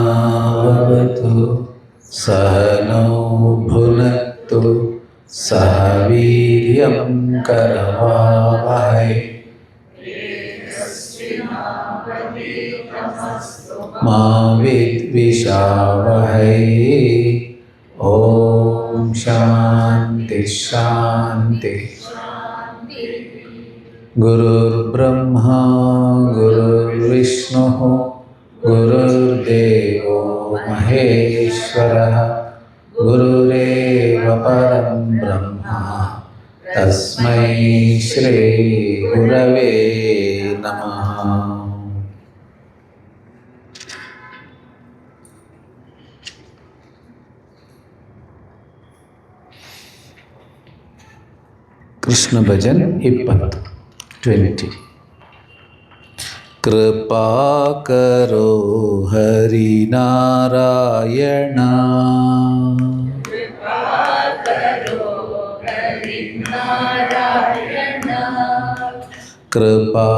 सहनावतु सहनौ भुनक्तु सह वीर्यं करवावहै मा विद्विषावहै। ॐ शान्ति शान्ति। गुरुर्ब्रह्मा गुरुर्विष्णुः गुरुर्देवो महेश्वरः गुरुरेव परं ब्रह्म तस्मै श्री गुरवे नमः। कृष्ण भजन 20 कृपा करो हरि नारायण कृपा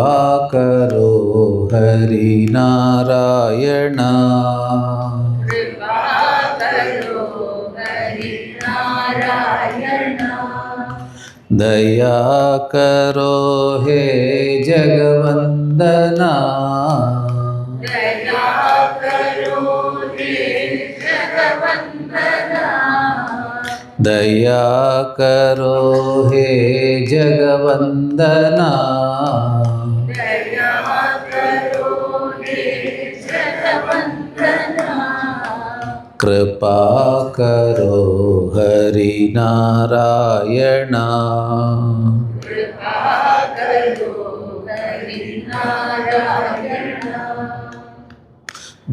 करो हरि नारायण दया करो हे जगवंदना दया करो हे जगवंदना कृपा करो हरि नारायण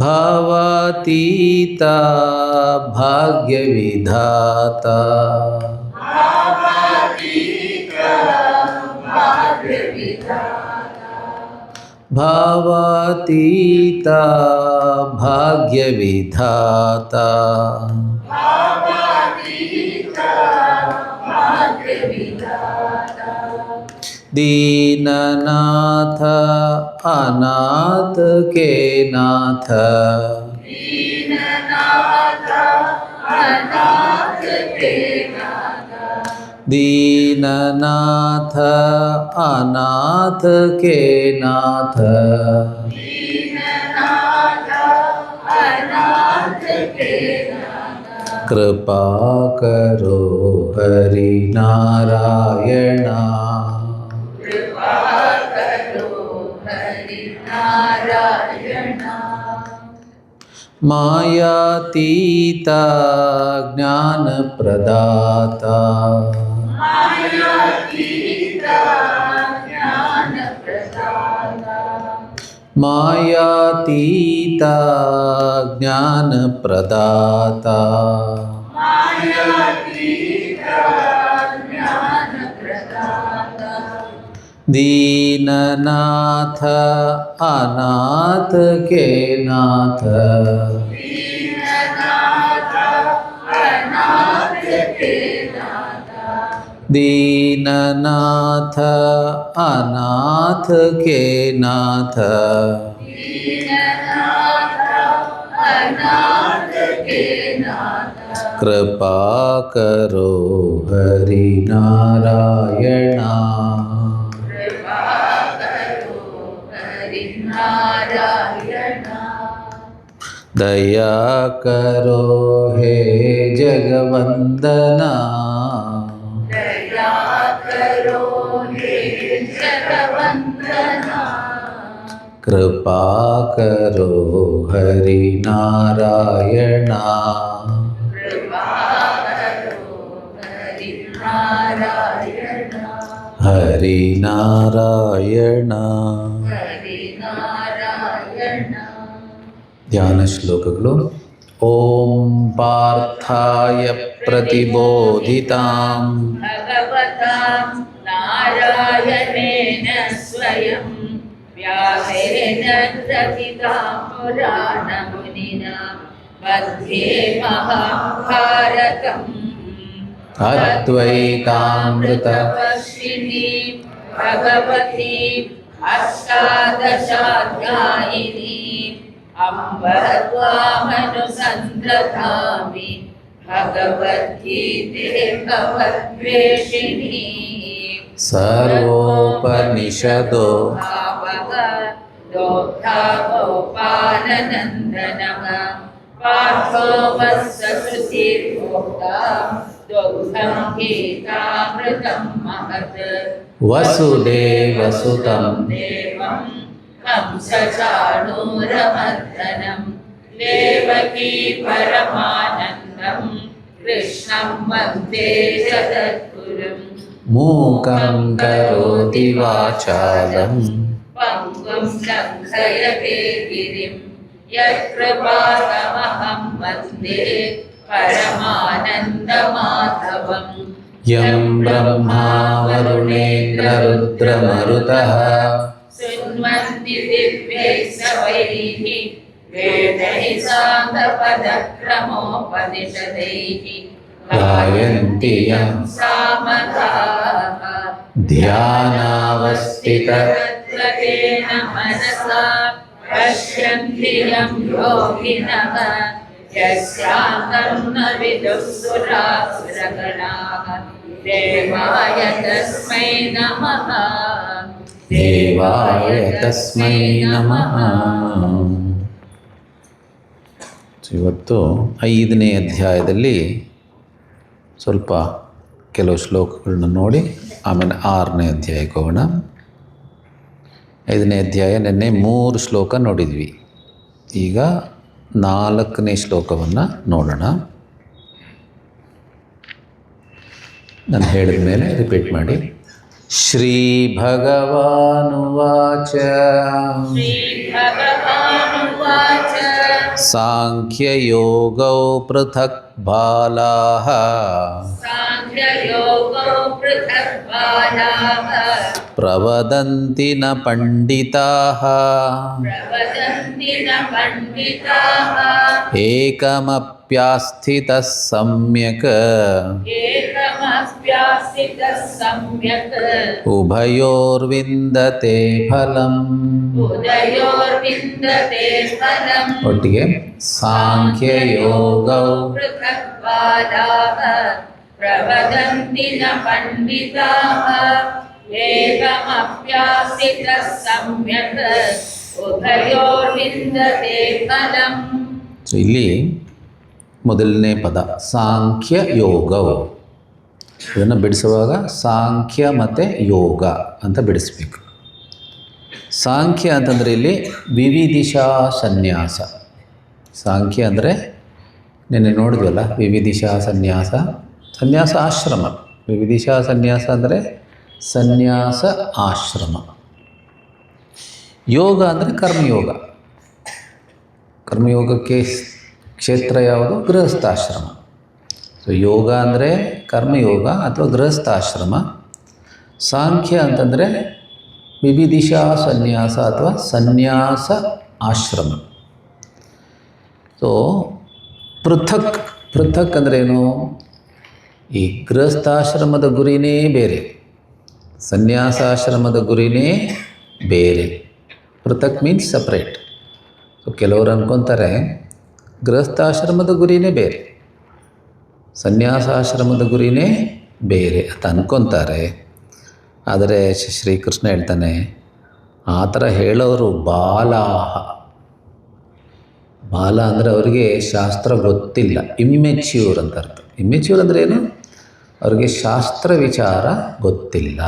भावातीता भाग्य विधाता भावातीता भाग्य विधाता दीननाथ अनाथ के नाथ दीननाथ अनाथ के नाथ कृपा करो हरि नारायण मायातीता ज्ञान प्रदाता मायातीता ज्ञान प्रदाता दीननाथ अनाथ के नाथ दीननाथ अनाथ के नाथ कृपा करो हरि नारायण दया करो हे जगवंदना कृपा करो हरि नारायण हरि नारायण ಧ್ಯಾನ ಶ್ಲೋಕಗಳು. ಓಂ ಪಾರ್ಥಾಯ ಪ್ರತಿಬೋಧಿತಾಂ ಭಗವತಾ ನಾರಾಯಣೇನ ಸ್ವಯಂ ವ್ಯಾಸೇನ ರಚಿತಾಂ ಪುರಾಣಮುನಿನಾ ಮಧ್ಯೆ ಮಹಾಭಾರತಂ ಅದ್ವೈತಾಮೃತವರ್ಷಿಣೀ ಭಗವತಿ ಅಷ್ಟಾದಶಾಧ್ಯಾಯಿನಿ ಅಂಬ ತ್ವಾಮನುಸಂದಧಾಮಿ ಭಗವದ್ಗೀತೆ ಭಗವದ್ವೇಷಿಣೀ ಸರ್ವೋಪನಿಷದೋ ಭಾವಃ ದೋಗ್ಧಾ ಗೋಪಾಲನಂದನಃ ಪಾರ್ಥೋ ವತ್ಸಸುಧೀರ್ಭೋಕ್ತಾ ದುಗ್ಧಂ ಗೀತಾಮೃತಂ ಮಹತ್ ವಸುದೇವಸುತಂ ದೇವಂ ಕಂಸಚಾಣೂರಮರ್ದನಂ ದೇವಕೀ ಪರಮಾನಂದಂ ಕೃಷ್ಣಂ ವಂದೇ ಜಗದ್ಗುರುಂ ಮೂಕಂ ಕರೋತಿ ವಾಚಾಲಂ ಪಂಗುಂ ಲಂಘಯತೆ ಗಿರಿಂ ಯತ್ಕೃಪಾತಮಹಂ ವಂದೇ ಪರಮಾನಂದಮಾಧವಂ ಯಂ ಬ್ರಹ್ಮಾ ವರುಣೇಂದ್ರ ರುದ್ರಮರುತಃ ಶೃಣ್ವಂತಿ ದಿವ್ಯೈಃ ಸರ್ವೈಃ ವೇದೈಃ ಸಾಂಗಪದಕ್ರಮೋಪನಿಷದೈಃ ಗಾಯಂತಿ ಯಂ ಸಾಮಗಾಃ ಧ್ಯಾನಾವಸ್ಥಿತತೇನ मनसा पश्यन्ति यं योगिनः यस्यान्तं न विदुःसुरासुरगणाः देवाय तस्मै नमः ದೇವಾಯ ತಸ್ಮೈ ನಮಃ. ಇವತ್ತು 5ನೇ ಅಧ್ಯಾಯದಲ್ಲಿ ಸ್ವಲ್ಪ ಕೆಲವು ಶ್ಲೋಕಗಳನ್ನ ನೋಡಿ ಆಮೇಲೆ 6ನೇ ಅಧ್ಯಾಯಕ್ಕೆ ಹೋಗೋಣ. 5ನೇ ಅಧ್ಯಾಯ ನಿನ್ನೆ 3 ಶ್ಲೋಕ ನೋಡಿದ್ವಿ. ಈಗ 4ನೇ ಶ್ಲೋಕವನ್ನು ನೋಡೋಣ. ನಾನು ಹೇಳಿದ ಮೇಲೆ ರಿಪೀಟ್ ಮಾಡಿ. ಶ್ರೀ ಭಗವಾನುವಾಚ श्रीभगवानुवाच ಸಾಂಖ್ಯಯೋಗೌ ಪೃಥಕ್ ಬಾಲಾಃ साङ्ख्ययोगो पृथक् बालाः ಪ್ರವದಂತಿ ನ ಪಂಡಿತಾಃ प्रवदन्ति न पण्डिताः ಏಕಮಪ್ಯಾಸ್ಥಿತಃ ಸಮ್ಯಕ್ एकमप्यासितः सम्यक् ಉಭಯೋರ್ವಿಂದತೆ ಫಲಂ. उदयोर्विन्दते फलम् ಒಟ್ಟಿಗೆ ಸಾಂಖ್ಯಯೋಗೌ पृथक् बालाः प्रवदन्ति न पण्डिताः एकमप्यासितः सम्यक् उभयोर्विन्दते फलम्. ಸೊ ಇಲ್ಲಿ ಮೊದಲನೇ ಪದ ಸಾಂಖ್ಯ ಯೋಗ. ಇದನ್ನು ಬಿಡಿಸುವಾಗ ಸಾಂಖ್ಯ ಮತ್ತು ಯೋಗ ಅಂತ ಬಿಡಿಸ್ಬೇಕು. ಸಾಂಖ್ಯ ಅಂತಂದರೆ ಇಲ್ಲಿ ವಿವಿಧಿಷಾ ಸನ್ಯಾಸ. ಸಾಂಖ್ಯ ಅಂದರೆ ನಿನ್ನೆ ನೋಡಿದ್ವಲ್ಲ, ವಿವಿಧಿಷಾ ಸನ್ಯಾಸ, ಸನ್ಯಾಸ ಆಶ್ರಮ. ವಿವಿಧಿಷಾ ಸನ್ಯಾಸ ಅಂದರೆ ಸನ್ಯಾಸ ಆಶ್ರಮ. ಯೋಗ ಅಂದರೆ ಕರ್ಮಯೋಗ. ಕರ್ಮಯೋಗಕ್ಕೆ ಕ್ಷೇತ್ರ ಯಾವುದು? ಗೃಹಸ್ಥಾಶ್ರಮ. ಸೊ ಯೋಗ ಅಂದರೆ ಕರ್ಮಯೋಗ ಅಥವಾ ಗೃಹಸ್ಥಾಶ್ರಮ. ಸಾಂಖ್ಯ ಅಂತಂದರೆ ವಿವಿಧಿಷಾ ಸನ್ಯಾಸ ಅಥವಾ ಸನ್ಯಾಸ ಆಶ್ರಮ. ಸೊ ಪೃಥಕ್, ಪೃಥಕ್ ಅಂದ್ರೇನು? ಈ ಗೃಹಸ್ಥಾಶ್ರಮದ ಗುರಿನೇ ಬೇರೆ, ಸನ್ಯಾಸಾಶ್ರಮದ ಗುರಿನೇ ಬೇರೆ. ಪೃಥಕ್ ಮೀನ್ಸ್ ಸಪ್ರೇಟ್. ಸೊ ಕೆಲವರು ಅಂದ್ಕೊತಾರೆ ಗೃಹಸ್ಥಾಶ್ರಮದ ಗುರಿನೇ ಬೇರೆ, ಸನ್ಯಾಸಾಶ್ರಮದ ಗುರಿನೇ ಬೇರೆ ಅಂತ ಅಂದ್ಕೊತಾರೆ. ಆದರೆ ಶ್ರೀಕೃಷ್ಣ ಹೇಳ್ತಾನೆ, ಆ ಥರ ಹೇಳೋರು ಬಾಲಾಹ. ಬಾಲ ಅಂದರೆ ಅವರಿಗೆ ಶಾಸ್ತ್ರ ಗೊತ್ತಿಲ್ಲ, ಇಮ್ಮೆಚ್ಯೂರ್ ಅಂತ ಅರ್ಥ. ಇಮ್ಮೆಚ್ಯೂರ್ ಅಂದರೆ ಏನು? ಅವ್ರಿಗೆ ಶಾಸ್ತ್ರ ವಿಚಾರ ಗೊತ್ತಿಲ್ಲ,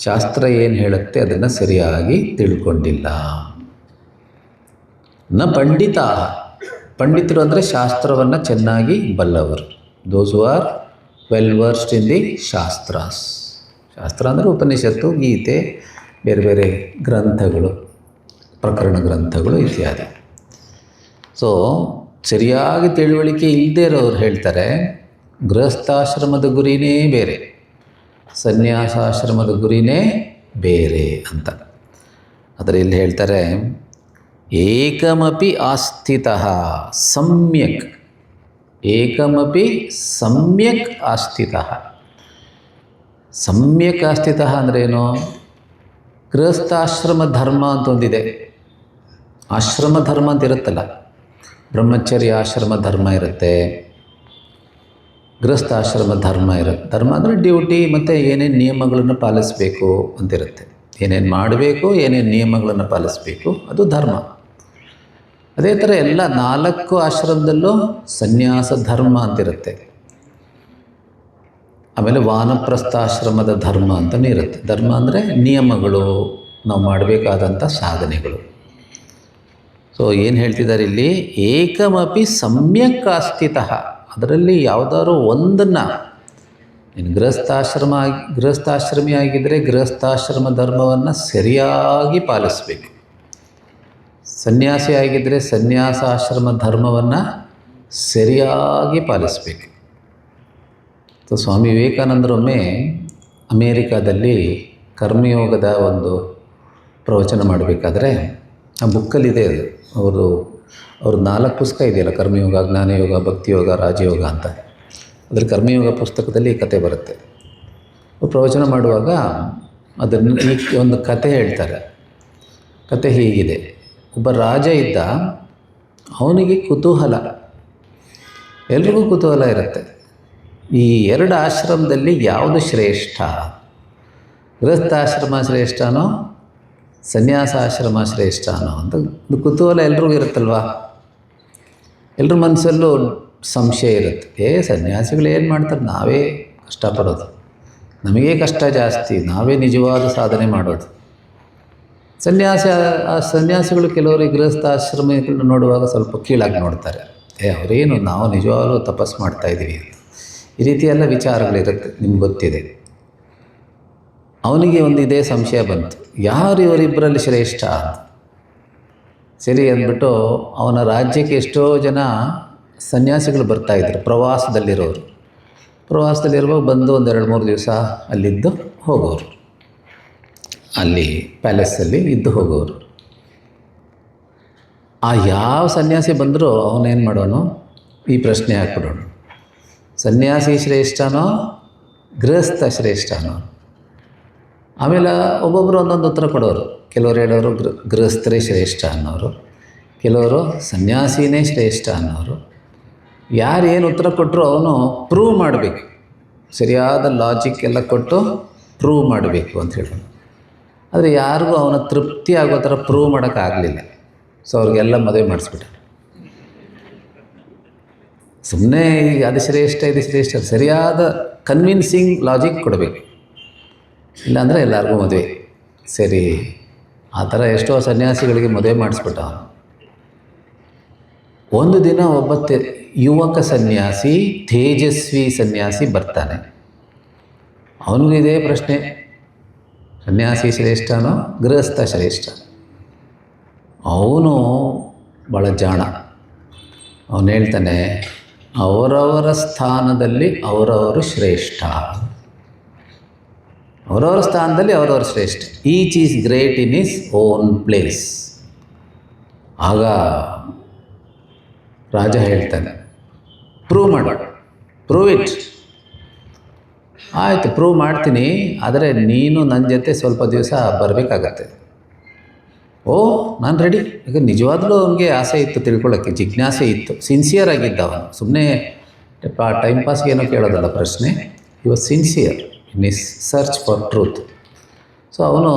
ಶಾಸ್ತ್ರ ಏನು ಹೇಳುತ್ತೆ ಅದನ್ನು ಸರಿಯಾಗಿ ತಿಳ್ಕೊಂಡಿಲ್ಲ. ನ ಪಂಡಿತ. ಪಂಡಿತರು ಅಂದರೆ ಶಾಸ್ತ್ರವನ್ನು ಚೆನ್ನಾಗಿ ಬಲ್ಲವರು. Those who are well versed in the shastras. ಶಾಸ್ತ್ರ ಅಂದರೆ ಉಪನಿಷತ್ತು, ಗೀತೆ, ಬೇರೆ ಬೇರೆ ಗ್ರಂಥಗಳು, ಪ್ರಕರಣ ಗ್ರಂಥಗಳು ಇತ್ಯಾದಿ. ಸೊ ಸರಿಯಾಗಿ ತಿಳುವಳಿಕೆ ಇಲ್ಲದೇ ಇರೋರು ಹೇಳ್ತಾರೆ ಗೃಹಸ್ಥಾಶ್ರಮದ ಗುರಿನೇ ಬೇರೆ, ಸನ್ಯಾಸಾಶ್ರಮದ ಗುರಿನೇ ಬೇರೆ ಅಂತ. ಅದರಲ್ಲಿ ಹೇಳ್ತಾರೆ ಏಕಮಪಿ ಆಸ್ಥಿತಃ ಸಮ್ಯಕ್, ಏಕಮಪಿ ಸಮ್ಯಕ್ ಆಸ್ಥಿತಃ. ಸಮ್ಯಕ್ ಆಸ್ಥಿತಃ ಅಂದ್ರೇನು? ಗೃಹಸ್ಥಾಶ್ರಮ ಧರ್ಮ ಅಂತ ಒಂದಿದೆ, ಆಶ್ರಮ ಧರ್ಮ ಅಂತ ಇರುತ್ತಲ್ಲ, ಬ್ರಹ್ಮಚರ್ಯ ಆಶ್ರಮ ಧರ್ಮ ಇರುತ್ತೆ, ಗೃಹಸ್ಥಾಶ್ರಮ ಧರ್ಮ ಇರುತ್ತೆ. ಧರ್ಮ ಅಂದರೆ ಡ್ಯೂಟಿ ಮತ್ತು ಏನೇನು ನಿಯಮಗಳನ್ನು ಪಾಲಿಸಬೇಕು ಅಂತಿರುತ್ತೆ, ಏನೇನು ಮಾಡಬೇಕು, ಏನೇನು ನಿಯಮಗಳನ್ನು ಪಾಲಿಸಬೇಕು, ಅದು ಧರ್ಮ. ಅದೇ ಥರ ಎಲ್ಲ 4 ಆಶ್ರಮದಲ್ಲೂ ಸನ್ಯಾಸ ಧರ್ಮ ಅಂತಿರುತ್ತೆ. ಆಮೇಲೆ ವಾನಪ್ರಸ್ಥಾಶ್ರಮದ ಧರ್ಮ ಅಂತಲೇ ಇರುತ್ತೆ. ಧರ್ಮ ಅಂದರೆ ನಿಯಮಗಳು, ನಾವು ಮಾಡಬೇಕಾದಂಥ ಸಾಧನೆಗಳು. ಸೊ ಏನು ಹೇಳ್ತಿದ್ದಾರೆ ಇಲ್ಲಿ? ಏಕಮಪಿ ಸಮ್ಯಕ್ ಆಸ್ಥಿತಃ, ಅದರಲ್ಲಿ ಯಾವುದಾದ್ರು ಒಂದನ್ನು, ನೀನು ಗೃಹಸ್ಥಾಶ್ರಮಿ ಆಗಿದ್ದರೆ ಗೃಹಸ್ಥಾಶ್ರಮ ಧರ್ಮವನ್ನು ಸರಿಯಾಗಿ ಪಾಲಿಸಬೇಕು, ಸನ್ಯಾಸಿ ಆಗಿದ್ದರೆ ಸನ್ಯಾಸಾಶ್ರಮ ಧರ್ಮವನ್ನು ಸರಿಯಾಗಿ ಪಾಲಿಸಬೇಕು. ಸೊ ಸ್ವಾಮಿ ವಿವೇಕಾನಂದರೊಮ್ಮೆ ಅಮೇರಿಕಾದಲ್ಲಿ ಕರ್ಮಯೋಗದ ಒಂದು ಪ್ರವಚನ ಮಾಡಬೇಕಾದ್ರೆ, ಆ ಬುಕ್ಕಲ್ಲಿದೆ ಅದು, ಅವ್ರ 4 ಪುಸ್ತಕ ಇದೆಯಲ್ಲ, ಕರ್ಮಯೋಗ, ಜ್ಞಾನಯೋಗ, ಭಕ್ತಿಯೋಗ, ರಾಜಯೋಗ ಅಂತ. ಅದರ ಕರ್ಮಯೋಗ ಪುಸ್ತಕದಲ್ಲಿ ಈ ಕತೆ ಬರುತ್ತೆ. ಪ್ರವಚನ ಮಾಡುವಾಗ ಅದನ್ನು ಈ ಒಂದು ಕತೆ ಹೇಳ್ತಾರೆ. ಕತೆ ಹೀಗಿದೆ: ಒಬ್ಬ ರಾಜ ಇದ್ದ, ಅವನಿಗೆ ಕುತೂಹಲ, ಎಲ್ರಿಗೂ ಕುತೂಹಲ ಇರುತ್ತೆ, ಈ 2 ಆಶ್ರಮದಲ್ಲಿ ಯಾವುದು ಶ್ರೇಷ್ಠ, ಗೃಹಸ್ಥಾಶ್ರಮ ಶ್ರೇಷ್ಠನೋ ಸನ್ಯಾಸಾಶ್ರಮ ಶ್ರೇಷ್ಠನೋ ಅಂತ ಒಂದು ಕುತೂಹಲ ಎಲ್ರಿಗೂ ಇರುತ್ತಲ್ವ. ಎಲ್ಲರ ಮನಸ್ಸಲ್ಲೂ ಸಂಶಯ ಇರುತ್ತೆ, ಸನ್ಯಾಸಿಗಳು ಏನು ಮಾಡ್ತಾರೆ, ನಾವೇ ಕಷ್ಟಪಡೋದು, ನಮಗೇ ಕಷ್ಟ ಜಾಸ್ತಿ, ನಾವೇ ನಿಜವಾದ ಸಾಧನೆ ಮಾಡೋದು. ಸನ್ಯಾಸಿಗಳು ಕೆಲವರು ಗೃಹಸ್ಥಾಶ್ರಮಗಳನ್ನ ನೋಡುವಾಗ ಸ್ವಲ್ಪ ಕೀಳಾಗಿ ನೋಡ್ತಾರೆ, ಅವರೇನು, ನಾವು ನಿಜವಾಗ್ಲೂ ತಪಸ್ಸು ಮಾಡ್ತಾಯಿದ್ದೀವಿ ಅಂತ. ಈ ರೀತಿ ಎಲ್ಲ ವಿಚಾರಗಳಿರುತ್ತೆ, ನಿಮ್ಗೆ ಗೊತ್ತಿದೆ. ಅವನಿಗೆ ಒಂದು ಇದೇ ಸಂಶಯ ಬಂತು, ಯಾರು ಇವರಿಬ್ಬರಲ್ಲಿ ಶ್ರೇಷ್ಠ ಅಂತ. ಸರಿ ಅಂದ್ಬಿಟ್ಟು ಅವನ ರಾಜ್ಯಕ್ಕೆ ಎಷ್ಟೋ ಜನ ಸನ್ಯಾಸಿಗಳು ಬರ್ತಾಯಿದ್ರು, ಪ್ರವಾಸದಲ್ಲಿರುವಾಗ ಬಂದು 1-2-3 ದಿವಸ ಅಲ್ಲಿದ್ದು ಹೋಗೋರು, ಅಲ್ಲಿ ಪ್ಯಾಲೇಸಲ್ಲಿ ಇದ್ದು ಹೋಗೋರು. ಆ ಯಾವ ಸನ್ಯಾಸಿ ಬಂದರೂ ಅವನೇನು ಮಾಡೋನು, ಈ ಪ್ರಶ್ನೆ ಹಾಕ್ಬಿಡೋನು, ಸನ್ಯಾಸಿ ಶ್ರೇಷ್ಠನೋ ಗೃಹಸ್ಥ ಶ್ರೇಷ್ಠನೋ? ಆಮೇಲೆ ಒಬ್ಬೊಬ್ಬರು ಒಂದೊಂದು ಉತ್ತರ ಕೊಡೋರು. ಕೆಲವರು ಹೇಳೋರು ಗೃಹಸ್ಥರೇ ಶ್ರೇಷ್ಠ ಅನ್ನೋರು, ಕೆಲವರು ಸನ್ಯಾಸಿನೇ ಶ್ರೇಷ್ಠ ಅನ್ನೋರು. ಯಾರು ಏನು ಉತ್ತರ ಕೊಟ್ಟರು ಅವನು ಪ್ರೂವ್ ಮಾಡಬೇಕು, ಸರಿಯಾದ ಲಾಜಿಕ್ ಎಲ್ಲ ಕೊಟ್ಟು ಪ್ರೂವ್ ಮಾಡಬೇಕು ಅಂತ ಹೇಳೋನು. ಆದರೆ ಯಾರಿಗೂ ಅವನ ತೃಪ್ತಿ ಆಗೋ ಥರ ಪ್ರೂವ್ ಮಾಡೋಕ್ಕಾಗಲಿಲ್ಲ. ಸೊ ಅವ್ರಿಗೆಲ್ಲ ಮದುವೆ ಮಾಡಿಸ್ಬಿಟ್ಟ. ಸುಮ್ಮನೆ ಅದು ಶ್ರೇಷ್ಠ ಇದು ಶ್ರೇಷ್ಠ, ಸರಿಯಾದ ಕನ್ವಿನ್ಸಿಂಗ್ ಲಾಜಿಕ್ ಕೊಡಬೇಕು, ಇಲ್ಲಾಂದರೆ ಎಲ್ಲರಿಗೂ ಮದುವೆ. ಸರಿ, ಆ ಥರ ಎಷ್ಟೋ ಸನ್ಯಾಸಿಗಳಿಗೆ ಮದುವೆ ಮಾಡಿಸ್ಬಿಟ್ಟ. ಒಂದು ದಿನ ಒಬ್ಬ ಯುವಕ ಸನ್ಯಾಸಿ, ತೇಜಸ್ವಿ ಸನ್ಯಾಸಿ ಬರ್ತಾನೆ. ಅವನಿಗಿದೇ ಪ್ರಶ್ನೆ, ಸನ್ಯಾಸಿ ಶ್ರೇಷ್ಠನೋ ಗೃಹಸ್ಥ ಶ್ರೇಷ್ಠ? ಅವನು ಭಾಳ ಜಾಣ. ಅವನು ಹೇಳ್ತಾನೆ, ಅವರವರ ಸ್ಥಾನದಲ್ಲಿ ಅವರವರು ಶ್ರೇಷ್ಠ, ಅವರವರ ಸ್ಥಾನದಲ್ಲಿ ಅವರವರು ಶ್ರೇಷ್ಠ. Each is great in is own place. ಆಗ ರಾಜ ಹೇಳ್ತಾನೆ, ಪ್ರೂವ್ ಮಾಡು, ಪ್ರೂವ್ ಇಟ್. ಆಯಿತು, ಪ್ರೂವ್ ಮಾಡ್ತೀನಿ, ಆದರೆ ನೀನು ನನ್ನ ಜೊತೆ ಸ್ವಲ್ಪ ದಿವಸ ಬರಬೇಕಾಗತ್ತೆ. ಓ, ನಾನು ರೆಡಿ. ಈಗ ನಿಜವಾಗ್ಲೂ ಅವನಿಗೆ ಆಸೆ ಇತ್ತು, ತಿಳ್ಕೊಳ್ಳೋಕ್ಕೆ ಜಿಜ್ಞಾಸೆ ಇತ್ತು, ಸಿನ್ಸಿಯರ್ ಆಗಿದ್ದ ಅವನು. ಸುಮ್ಮನೆ ಟೈಮ್ ಪಾಸ್ಗೆ ಏನೋ ಕೇಳೋದಲ್ಲ ಪ್ರಶ್ನೆ, he was sincere in is search for truth. So ಅವನು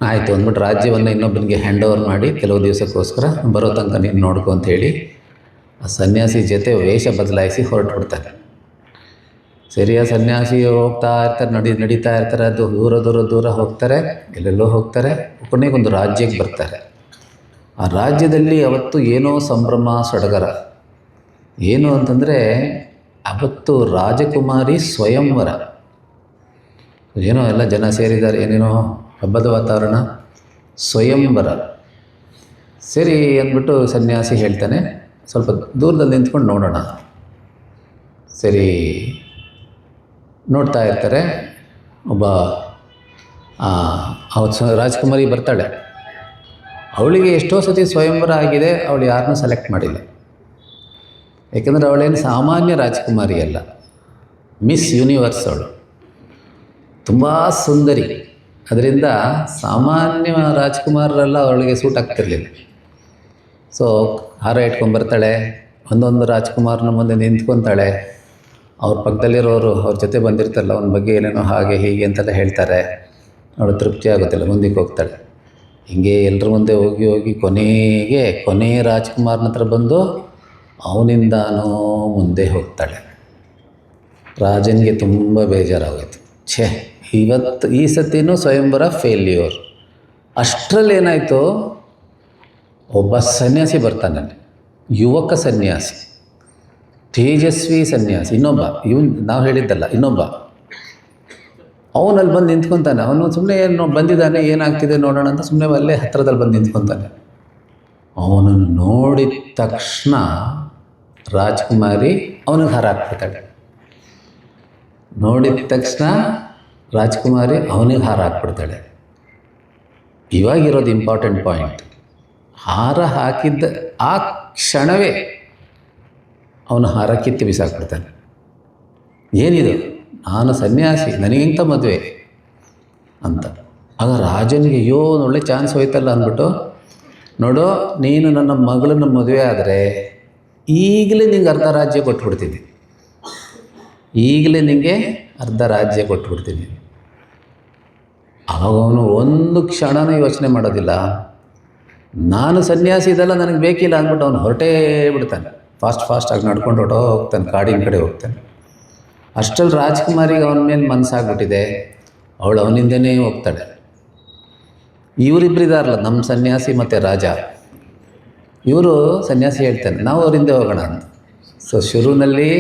ಆಯಿತು ಅಂದ್ಬಿಟ್ಟು ರಾಜ್ಯವನ್ನು ಇನ್ನೊಬ್ಬನಿಗೆ ಹ್ಯಾಂಡ್ ಓವರ್ ಮಾಡಿ ಕೆಲವು ದಿವಸಕ್ಕೋಸ್ಕರ ಬರೋ ತನಕ ನೀನು ನೋಡ್ಕೊ ಅಂತೇಳಿ ಆ ಸನ್ಯಾಸಿ ಜೊತೆ ವೇಷ ಬದಲಾಯಿಸಿ ಹೊರಟುಬಿಡ್ತಾನೆ. ಸರಿಯ ಸನ್ಯಾಸಿ ಹೋಗ್ತಾ ಇರ್ತಾರೆ, ನಡೀತಾ ಇರ್ತಾರೆ, ಅದು ದೂರ ಹೋಗ್ತಾರೆ, ಎಲ್ಲೆಲ್ಲೋ ಹೋಗ್ತಾರೆ, ಕೊನೆಗೊಂದು ರಾಜ್ಯಕ್ಕೆ ಬರ್ತಾರೆ. ಆ ರಾಜ್ಯದಲ್ಲಿ ಅವತ್ತು ಏನೋ ಸಂಭ್ರಮ ಸಡಗರ. ಏನು ಅಂತಂದರೆ ಅವತ್ತು ರಾಜಕುಮಾರಿ ಸ್ವಯಂವರ, ಏನೋ ಎಲ್ಲ ಜನ ಸೇರಿದ್ದಾರೆ, ಏನೇನೋ ಹಬ್ಬದ ವಾತಾವರಣ, ಸ್ವಯಂವರ. ಸರಿ ಅಂದ್ಬಿಟ್ಟು ಸನ್ಯಾಸಿ ಹೇಳ್ತಾನೆ, ಸ್ವಲ್ಪ ದೂರದಲ್ಲಿ ನಿಂತ್ಕೊಂಡು ನೋಡೋಣ. ಸರಿ ನೋಡ್ತಾ ಇರ್ತಾರೆ. ಒಬ್ಬ ರಾಜ್ಕುಮಾರಿ ಬರ್ತಾಳೆ. ಅವಳಿಗೆ ಎಷ್ಟೋ ಸತಿ ಸ್ವಯಂವರ ಆಗಿದೆ, ಅವಳು ಯಾರನ್ನೂ ಸೆಲೆಕ್ಟ್ ಮಾಡಿಲ್ಲ. ಯಾಕೆಂದರೆ ಅವಳೇನು ಸಾಮಾನ್ಯ ರಾಜ್ಕುಮಾರಿ ಅಲ್ಲ, ಮಿಸ್ ಯೂನಿವರ್ಸ್ ಅವಳು, ತುಂಬ ಸುಂದರಿ. ಅದರಿಂದ ಸಾಮಾನ್ಯ ರಾಜ್ಕುಮಾರರೆಲ್ಲ ಅವಳಿಗೆ ಸೂಟ್ ಆಗ್ತಿರ್ಲಿಲ್ಲ. ಸೊ ಹಾರ ಇಟ್ಕೊಂಡ್ಬರ್ತಾಳೆ, ಒಂದೊಂದು ರಾಜ್ಕುಮಾರನ ಮುಂದೆ ನಿಂತ್ಕೊತಾಳೆ. ಅವ್ರ ಪಕ್ಕದಲ್ಲಿರೋರು ಅವ್ರ ಜೊತೆ ಬಂದಿರ್ತಾರಲ್ಲ, ಅವನ ಬಗ್ಗೆ ಏನೇನೋ ಹಾಗೆ ಹೀಗೆ ಅಂತೆಲ್ಲ ಹೇಳ್ತಾರೆ. ಅವಳು ತೃಪ್ತಿ ಆಗುತ್ತಿಲ್ಲ, ಮುಂದಕ್ಕೆ ಹೋಗ್ತಾಳೆ. ಹೀಗೆ ಎಲ್ಲರ ಮುಂದೆ ಹೋಗಿ ಕೊನೆ ರಾಜ್ಕುಮಾರನ ಹತ್ರ ಬಂದು ಅವನಿಂದಾನೂ ಮುಂದೆ ಹೋಗ್ತಾಳೆ. ರಾಜನಿಗೆ ತುಂಬ ಬೇಜಾರಾಗೋಯ್ತು. ಈ ಸತಿನೂ ಸ್ವಯಂವರ ಫೇಲ್ಯೂರ್. ಅಷ್ಟರಲ್ಲಿ ಏನಾಯಿತು, ಒಬ್ಬ ಸನ್ಯಾಸಿ ಬರ್ತಾನೆ, ಯುವಕ ಸನ್ಯಾಸಿ, ತೇಜಸ್ವಿ ಸನ್ಯಾಸಿ. ನಾವು ಹೇಳಿದ್ದಲ್ಲ, ಇನ್ನೊಬ್ಬ ಅವನಲ್ಲಿ ಬಂದು ನಿಂತ್ಕೊತಾನೆ. ಅವನು ಸುಮ್ಮನೆ ಏನು ಬಂದಿದ್ದಾನೆ, ಏನಾಗ್ತಿದೆ ನೋಡೋಣ ಅಂತ ಸುಮ್ಮನೆ ಅಲ್ಲೇ ಹತ್ತಿರದಲ್ಲಿ ಬಂದು ನಿಂತ್ಕೊತಾನೆ. ಅವನನ್ನು ನೋಡಿದ ತಕ್ಷಣ ರಾಜ್ಕುಮಾರಿ ಅವನಿಗೆ ಹಾರ ಹಾಕ್ಬಿಡ್ತಾಳೆ. ನೋಡಿದ ತಕ್ಷಣ ರಾಜ್ಕುಮಾರಿ ಅವನಿಗೆ ಹಾರ ಹಾಕ್ಬಿಡ್ತಾಳೆ. ಇವಾಗಿರೋದು ಇಂಪಾರ್ಟೆಂಟ್ ಪಾಯಿಂಟ್. ಹಾರ ಹಾಕಿದ್ದ ಆ ಕ್ಷಣವೇ ಅವನು ಹಾರ ಕಿತ್ತು ಬಿಸಾಕ್ಬಿಡ್ತಾನೆ. ಏನಿದು, ನಾನು ಸನ್ಯಾಸಿ, ನನಗಿಂತ ಮದುವೆ ಅಂತ. ಆಗ ರಾಜನಿಗೆ ಅಯ್ಯೋ ಒಳ್ಳೆ ಚಾನ್ಸ್ ಹೋಯ್ತಲ್ಲ ಅಂದ್ಬಿಟ್ಟು, ನೋಡು ನೀನು ನನ್ನ ಮಗಳನ್ನ ಮದುವೆ ಆದರೆ ಈಗಲೇ ನಿಂಗೆ ಅರ್ಧ ರಾಜ್ಯ ಕೊಟ್ಬಿಡ್ತೀನಿ, ಈಗಲೇ ನಿನಗೆ ಅರ್ಧ ರಾಜ್ಯ ಕೊಟ್ಬಿಡ್ತೀನಿ. ಆವಾಗ ಅವನು ಒಂದು ಕ್ಷಣನೂ ಯೋಚನೆ ಮಾಡೋದಿಲ್ಲ. ನಾನು ಸನ್ಯಾಸಿ ಇದೆಲ್ಲ ನನಗೆ ಬೇಕಿಲ್ಲ ಅಂದ್ಬಿಟ್ಟು ಅವನು ಹೊರಟೇ ಬಿಡ್ತಾನೆ. ಫಾಸ್ಟಾಗಿ ನಡ್ಕೊಂಡು ಹೋಗ್ತಾನೆ, ಕಾಡಿನ ಕಡೆ ಹೋಗ್ತಾನೆ. ಅಷ್ಟರಲ್ಲಿ ರಾಜ್ಕುಮಾರಿಗೆ ಅವನ ಮೇಲೆ ಮನಸ್ಸಾಗ್ಬಿಟ್ಟಿದೆ. ಅವಳು ಅವನಿಂದನೇ ಹೋಗ್ತಾಳೆ. ಇವರಿಬ್ಬರಿದಾರಲ್ಲ, ನಮ್ಮ ಸನ್ಯಾಸಿ ಮತ್ತು ರಾಜ, ಇವರು ಸನ್ಯಾಸಿ ಹೇಳ್ತಾನೆ ನಾವು ಅವರಿಂದ ಹೋಗೋಣ ಅಂತ. ಸೊ ಶುರುವಿನಲ್ಲಿ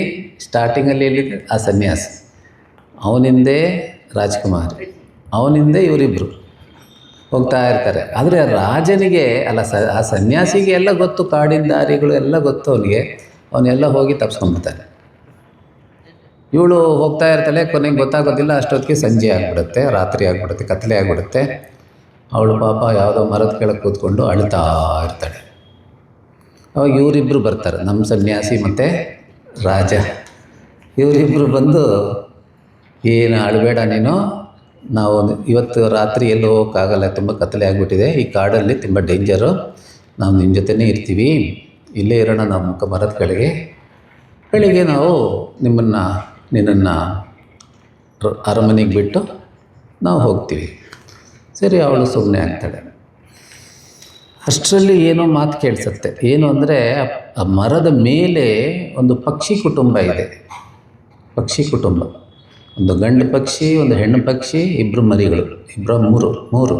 ಸ್ಟಾರ್ಟಿಂಗಲ್ಲಿ ಹೇಳಿದ್ದು ಆ ಸನ್ಯಾಸಿ, ಅವನಿಂದೇ ರಾಜ್ಕುಮಾರಿ, ಅವನಿಂದೇ ಇವರಿಬ್ಬರು ಹೋಗ್ತಾ ಇರ್ತಾರೆ. ಆದರೆ ರಾಜನಿಗೆ ಅಲ್ಲ, ಆ ಸನ್ಯಾಸಿಗೆ ಎಲ್ಲ ಗೊತ್ತು, ಕಾಡಿನ ದಾರಿಗಳು ಎಲ್ಲ ಗೊತ್ತು ಅವನಿಗೆ. ಅವನ್ನೆಲ್ಲ ಹೋಗಿ ತಪ್ಸ್ಕೊಂಡ್ಬಿಡ್ತಾನೆ. ಇವಳು ಹೋಗ್ತಾ ಇರ್ತಾಳೆ, ಕೊನೆಗೆ ಗೊತ್ತಾಗೋದಿಲ್ಲ. ಅಷ್ಟೊತ್ತಿಗೆ ಸಂಜೆ ಆಗಿಬಿಡುತ್ತೆ, ರಾತ್ರಿ ಆಗಿಬಿಡುತ್ತೆ, ಕತ್ತಲೆ ಆಗಿಬಿಡುತ್ತೆ. ಅವಳು ಪಾಪ ಯಾವುದೋ ಮರದ ಕೆಳಗೆ ಕೂತ್ಕೊಂಡು ಅಳ್ತಾ ಇರ್ತಾಳೆ. ಅವಾಗ ಇವರಿಬ್ಬರು ಬರ್ತಾರೆ, ನಮ್ಮ ಸನ್ಯಾಸಿ ಮತ್ತು ರಾಜ. ಇವರಿಬ್ಬರು ಬಂದು, ಏನು ಅಳಬೇಡ ನೀನು, ನಾವು ಇವತ್ತು ರಾತ್ರಿ ಎಲ್ಲೂ ಹೋಗೋಕ್ಕಾಗಲ್ಲ, ತುಂಬ ಕತ್ತಲೆ ಆಗಿಬಿಟ್ಟಿದೆ, ಈ ಕಾಡಲ್ಲಿ ತುಂಬ ಡೇಂಜರು, ನಾವು ನಿಮ್ಮ ಜೊತೆನೇ ಇರ್ತೀವಿ, ಇಲ್ಲೇ ಇರೋಣ ನಮ್ಮ ಮರದ ಕೆಳಗೆ, ಬೆಳಿಗ್ಗೆ ನಾವು ನಿನ್ನನ್ನು ಅರಮನೆಗೆ ಬಿಟ್ಟು ನಾವು ಹೋಗ್ತೀವಿ. ಸರಿ, ಅವಳು ಸುಮ್ಮನೆ ಆಗ್ತಾಳೆ. ಅಷ್ಟರಲ್ಲಿ ಏನೋ ಮಾತು ಕೇಳಿಸುತ್ತೆ. ಏನು ಅಂದರೆ, ಆ ಮರದ ಮೇಲೆ ಒಂದು ಪಕ್ಷಿ ಕುಟುಂಬ ಇದೆ. ಪಕ್ಷಿ ಕುಟುಂಬ, ಒಂದು ಗಂಡು ಪಕ್ಷಿ, ಒಂದು ಹೆಣ್ಣು ಪಕ್ಷಿ, ಇಬ್ಬರು ಮರಿಗಳು, ಮೂರು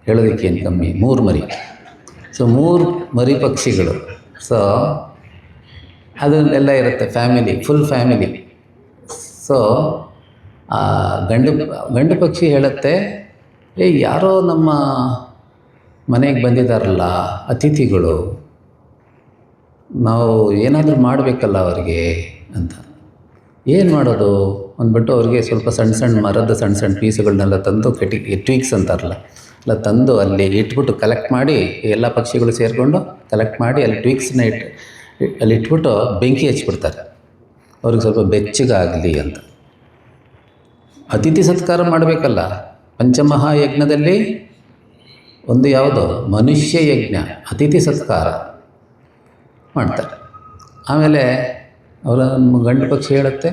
ಹೇಳೋದಕ್ಕೇನು ಕಮ್ಮಿ, 3 ಮರಿ. ಸೊ 3 ಮರಿ ಪಕ್ಷಿಗಳು. ಸೊ ಅದನ್ನೆಲ್ಲ ಇರುತ್ತೆ, ಫುಲ್ ಫ್ಯಾಮಿಲಿ. ಸೊ ಆ ಗಂಡು ಪಕ್ಷಿ ಹೇಳುತ್ತೆ, ಯಾರೋ ನಮ್ಮ ಮನೆಗೆ ಬಂದಿದ್ದಾರಲ್ಲ ಅತಿಥಿಗಳು, ನಾವು ಏನಾದರೂ ಮಾಡಬೇಕಲ್ಲ ಅವರಿಗೆ ಅಂತ. ಏನು ಮಾಡೋದು ಅಂದ್ಬಿಟ್ಟು ಅವ್ರಿಗೆ ಸ್ವಲ್ಪ ಸಣ್ಣ ಮರದ ಸಣ್ಣ ಪೀಸುಗಳನ್ನೆಲ್ಲ ತಂದು ಟ್ವೀಕ್ಸ್ ಅಂತಾರಲ್ಲ, ಎಲ್ಲ ತಂದು ಅಲ್ಲಿ ಇಟ್ಬಿಟ್ಟು ಕಲೆಕ್ಟ್ ಮಾಡಿ, ಎಲ್ಲ ಪಕ್ಷಿಗಳು ಸೇರಿಕೊಂಡು ಕಲೆಕ್ಟ್ ಮಾಡಿ ಅಲ್ಲಿ ಟ್ವೀಕ್ಸ್ನ ಅಲ್ಲಿ ಇಟ್ಬಿಟ್ಟು ಬೆಂಕಿ ಹಚ್ಬಿಡ್ತಾರೆ, ಅವ್ರಿಗೆ ಸ್ವಲ್ಪ ಬೆಚ್ಚಗಾಗಲಿ ಅಂತ. ಅತಿಥಿ ಸತ್ಕಾರ ಮಾಡಬೇಕಲ್ಲ. ಪಂಚಮಹಾಯಜ್ಞದಲ್ಲಿ ಒಂದು ಯಾವುದೋ ಮನುಷ್ಯ ಯಜ್ಞ, ಅತಿಥಿ ಸತ್ಕಾರ ಮಾಡ್ತಾರೆ. ಆಮೇಲೆ ಅವರ ಗಂಡು ಪಕ್ಷಿ ಹೇಳುತ್ತೆ,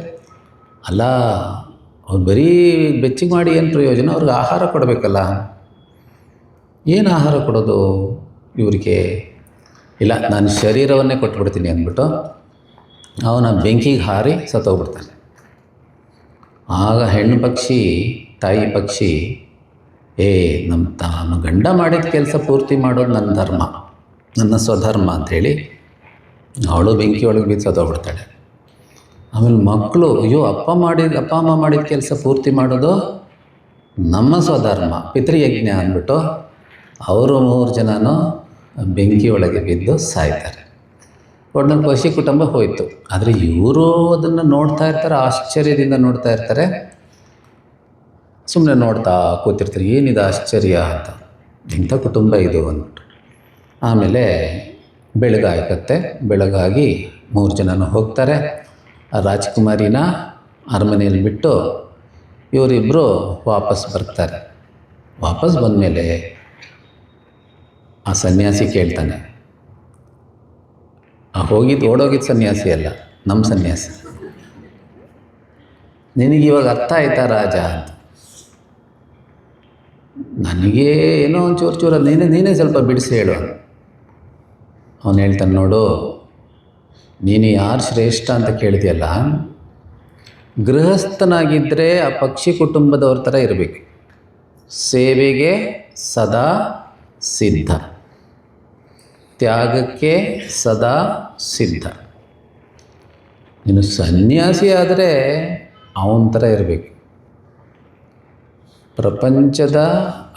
ಅಲ್ಲ ಅವ್ರು ಬರೀ ಬೆಚ್ಚಗೆ ಮಾಡಿ ಏನು ಪ್ರಯೋಜನ, ಅವ್ರಿಗೆ ಆಹಾರ ಕೊಡಬೇಕಲ್ಲ. ಏನು ಆಹಾರ ಕೊಡೋದು ಇವರಿಗೆ? ಇಲ್ಲ, ನಾನು ಶರೀರವನ್ನೇ ಕೊಟ್ಬಿಡ್ತೀನಿ ಅಂದ್ಬಿಟ್ಟು ಅವನ ಬೆಂಕಿಗೆ ಹಾರಿ ಸತ್ತೋಗ್ಬಿಡ್ತಾನೆ. ಆಗ ಹೆಣ್ಣು ಪಕ್ಷಿ, ತಾಯಿ ಪಕ್ಷಿ, ನಮ್ಮ ಗಂಡ ಮಾಡಿದ ಕೆಲಸ ಪೂರ್ತಿ ಮಾಡೋದು ನನ್ನ ಧರ್ಮ, ನನ್ನ ಸ್ವಧರ್ಮ ಅಂಥೇಳಿ ಅವಳು ಬೆಂಕಿ ಒಳಗೆ ಬಿದ್ದು ಸತ್ತೋಗ್ಬಿಡ್ತಾಳೆ. ಆಮೇಲೆ ಮಕ್ಕಳು, ಅಯ್ಯೋ ಅಪ್ಪ ಅಮ್ಮ ಮಾಡಿದ ಕೆಲಸ ಪೂರ್ತಿ ಮಾಡೋದು ನಮ್ಮ ಸ್ವಧರ್ಮ, ಪಿತೃಯಜ್ಞ ಅಂದ್ಬಿಟ್ಟು ಅವರು 3 ಜನನೂ ಬೆಂಕಿಯೊಳಗೆ ಬಿದ್ದು ಸಾಯ್ತಾರೆ. ಒಟ್ಟಿನಲ್ಲಿ ಪಕ್ಷಿ ಕುಟುಂಬ ಹೋಯಿತು. ಆದರೆ ಇವರು ಅದನ್ನು ನೋಡ್ತಾ ಇರ್ತಾರೆ, ಆಶ್ಚರ್ಯದಿಂದ ನೋಡ್ತಾ ಇರ್ತಾರೆ. ಸುಮ್ಮನೆ ನೋಡ್ತಾ ಕೂತಿರ್ತಾರೆ, ಏನಿದೆ ಆಶ್ಚರ್ಯ ಅಂತ, ಇಂಥ ಕುಟುಂಬ ಇದು ಅಂದ್ಬಿಟ್ಟು. ಆಮೇಲೆ ಬೆಳಗಾಗತ್ತೆ. ಬೆಳಗಾಗಿ 3 ಜನನೂ ಹೋಗ್ತಾರೆ. ಆ ರಾಜಕುಮಾರಿನ ಅರಮನೆಯಲ್ಲಿ ಬಿಟ್ಟು ಇವರಿಬ್ಬರು ವಾಪಸ್ ಬರ್ತಾರೆ. ವಾಪಸ್ ಬಂದಮೇಲೆ ಆ ಸನ್ಯಾಸಿ ಕೇಳ್ತಾನೆ, ಓಡೋಗಿದ್ದ ಸನ್ಯಾಸಿ ಅಲ್ಲ, ನಮ್ಮ ಸನ್ಯಾಸಿ, ನಿನಗಿವಾಗ ಅರ್ಥ ಆಯ್ತಾ ರಾಜ ಅಂತ. ನನಗೆ ಏನೋ ಒಂದು ಚೂರು ನೀನೇ ಸ್ವಲ್ಪ ಬಿಡಿಸಿ ಹೇಳು. ಅವನು ಹೇಳ್ತಾನೆ, ನೋಡು, ನೀನು ಯಾರು ಶ್ರೇಷ್ಠ ಅಂತ ಕೇಳಿದೆಯಲ್ಲ, ಗೃಹಸ್ಥನಾಗಿದ್ದರೆ ಆ ಪಕ್ಷಿ ಕುಟುಂಬದವ್ರ ಥರ ಇರಬೇಕು, ಸೇವೆಗೆ ಸದಾ ಸಿದ್ಧ, ತ್ಯಾಗಕ್ಕೆ ಸದಾ ಸಿದ್ಧ. ನೀನು ಸನ್ಯಾಸಿ ಆದರೆ ಅವನ ಥರ ಇರಬೇಕು. ಪ್ರಪಂಚದ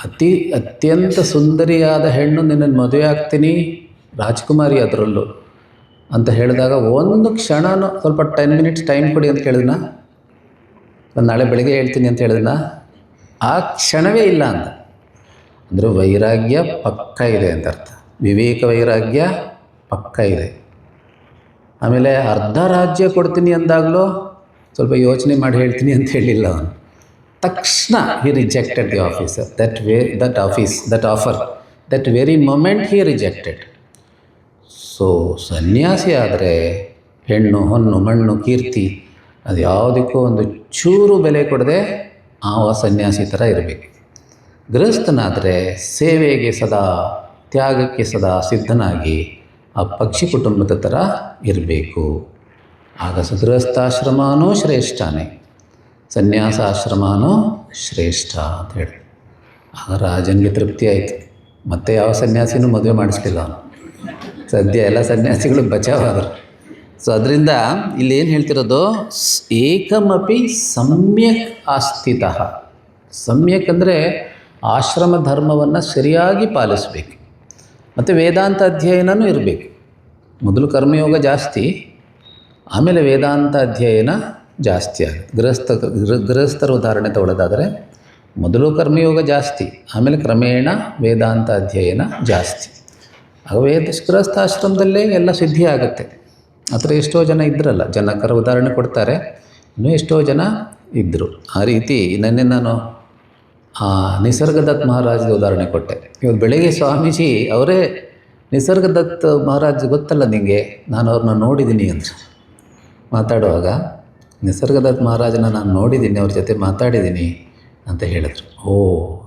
ಅತ್ಯಂತ ಸುಂದರಿಯಾದ ಹೆಣ್ಣು ನಿನ್ನನ್ನು ಮದುವೆ ಆಗ್ತೀನಿ, ರಾಜ್ಕುಮಾರಿ ಅದರಲ್ಲೂ ಅಂತ ಹೇಳಿದಾಗ ಒಂದು ಕ್ಷಣನೂ ಸ್ವಲ್ಪ 10 ಮಿನಿಟ್ಸ್ ಟೈಮ್ ಕೊಡಿ ಅಂತ ಕೇಳಿದ್ನ, ನಾಳೆ ಬೆಳಗ್ಗೆ ಹೇಳ್ತೀನಿ ಅಂತ ಹೇಳಿದ್ನ, ಆ ಕ್ಷಣವೇ ಇಲ್ಲ ಅಂತ. ಅಂದರೆ ವೈರಾಗ್ಯ ಪಕ್ಕ ಇದೆ ಅಂತ ಅರ್ಥ. ವಿವೇಕ ವೈರಾಗ್ಯ ಪಕ್ಕ ಇದೆ. ಆಮೇಲೆ ಅರ್ಧ ರಾಜ್ಯ ಕೊಡ್ತೀನಿ ಅಂದಾಗಲೂ ಸ್ವಲ್ಪ ಯೋಚನೆ ಮಾಡಿ ಹೇಳ್ತೀನಿ ಅಂತ ಹೇಳಿಲ್ಲ ಅವನು. ತಕ್ಷಣ he rejected the officer, that offer, that very moment he rejected. So ಸನ್ಯಾಸಿ ಆದರೆ ಹೆಣ್ಣು ಹೊನ್ನು ಮಣ್ಣು ಕೀರ್ತಿ ಅದು ಯಾವುದಕ್ಕೂ ಒಂದು ಚೂರು ಬೆಲೆ ಕೊಡದೆ ಆ ಸನ್ಯಾಸಿ ಥರ ಇರಬೇಕು. ಗೃಹಸ್ಥನಾದರೆ ಸೇವೆಗೆ ಸದಾ, ತ್ಯಾಗಕ್ಕೆ ಸದಾ ಸಿದ್ಧನಾಗಿ ಆ ಪಕ್ಷಿ ಕುಟುಂಬದ ಥರ ಇರಬೇಕು. ಆಗ ಗೃಹಸ್ಥಾಶ್ರಮನೂ ಶ್ರೇಷ್ಠನೇ, ಸನ್ಯಾಸಾಶ್ರಮನೂ ಶ್ರೇಷ್ಠ ಅಂತ ಹೇಳಿ. ಆಗ ರಾಜನಿಗೆ ತೃಪ್ತಿ ಆಯಿತು. ಮತ್ತೆ ಯಾವ ಸನ್ಯಾಸಿನೂ ಮದುವೆ ಮಾಡಿಸ್ಲಿಲ್ಲ ಅವನು. ಸದ್ಯ ಎಲ್ಲ ಸನ್ಯಾಸಿಗಳು ಬಚಾವಾದರು. ಸೊ ಅದರಿಂದ ಇಲ್ಲಿ ಏನು ಹೇಳ್ತಿರೋದು, ಏಕಮಪಿ ಸಮ್ಯಕ್ ಆಸ್ಥಿತಃ. ಸಮ್ಯಕ್ ಅಂದರೆ ಆಶ್ರಮ ಧರ್ಮವನ್ನು ಸರಿಯಾಗಿ ಪಾಲಿಸಬೇಕು. ಮತ್ತು ವೇದಾಂತ ಅಧ್ಯಯನವೂ ಇರಬೇಕು. ಮೊದಲು ಕರ್ಮಯೋಗ ಜಾಸ್ತಿ, ಆಮೇಲೆ ವೇದಾಂತ ಅಧ್ಯಯನ ಜಾಸ್ತಿ ಆಗುತ್ತೆ. ಗೃಹಸ್ಥರ ಉದಾಹರಣೆ ತಗೊಳ್ಳೋದಾದರೆ ಮೊದಲು ಕರ್ಮಯೋಗ ಜಾಸ್ತಿ, ಆಮೇಲೆ ಕ್ರಮೇಣ ವೇದಾಂತ ಅಧ್ಯಯನ ಜಾಸ್ತಿ. ಆಗ ಗೃಹಸ್ಥಾಶ್ರಮದಲ್ಲೇ ಎಲ್ಲ ಸಿದ್ಧಿ ಆಗುತ್ತೆ. ಆ ಥರ ಎಷ್ಟೋ ಜನ ಇದ್ರಲ್ಲ, ಜನಕರ ಉದಾಹರಣೆ ಕೊಡ್ತಾರೆ, ಇನ್ನೂ ಎಷ್ಟೋ ಜನ ಇದ್ದರು. ಆ ರೀತಿ ನಾನು ನಿಸರ್ಗದತ್ ಮಹಾರಾಜದ ಉದಾಹರಣೆ ಕೊಟ್ಟೆ. ಇವತ್ತು ಬೆಳಗ್ಗೆ ಸ್ವಾಮೀಜಿ ಅವರೇ ನಿಸರ್ಗದತ್ ಮಹಾರಾಜ್ ಗೊತ್ತಲ್ಲ ನಿಮಗೆ, ನಾನು ಅವ್ರನ್ನ ನೋಡಿದ್ದೀನಿ ಅಂತ ಮಾತಾಡುವಾಗ, ನಿಸರ್ಗದತ್ ಮಹಾರಾಜನ ನಾನು ನೋಡಿದ್ದೀನಿ, ಅವ್ರ ಜೊತೆ ಮಾತಾಡಿದ್ದೀನಿ ಅಂತ ಹೇಳಿದ್ರು.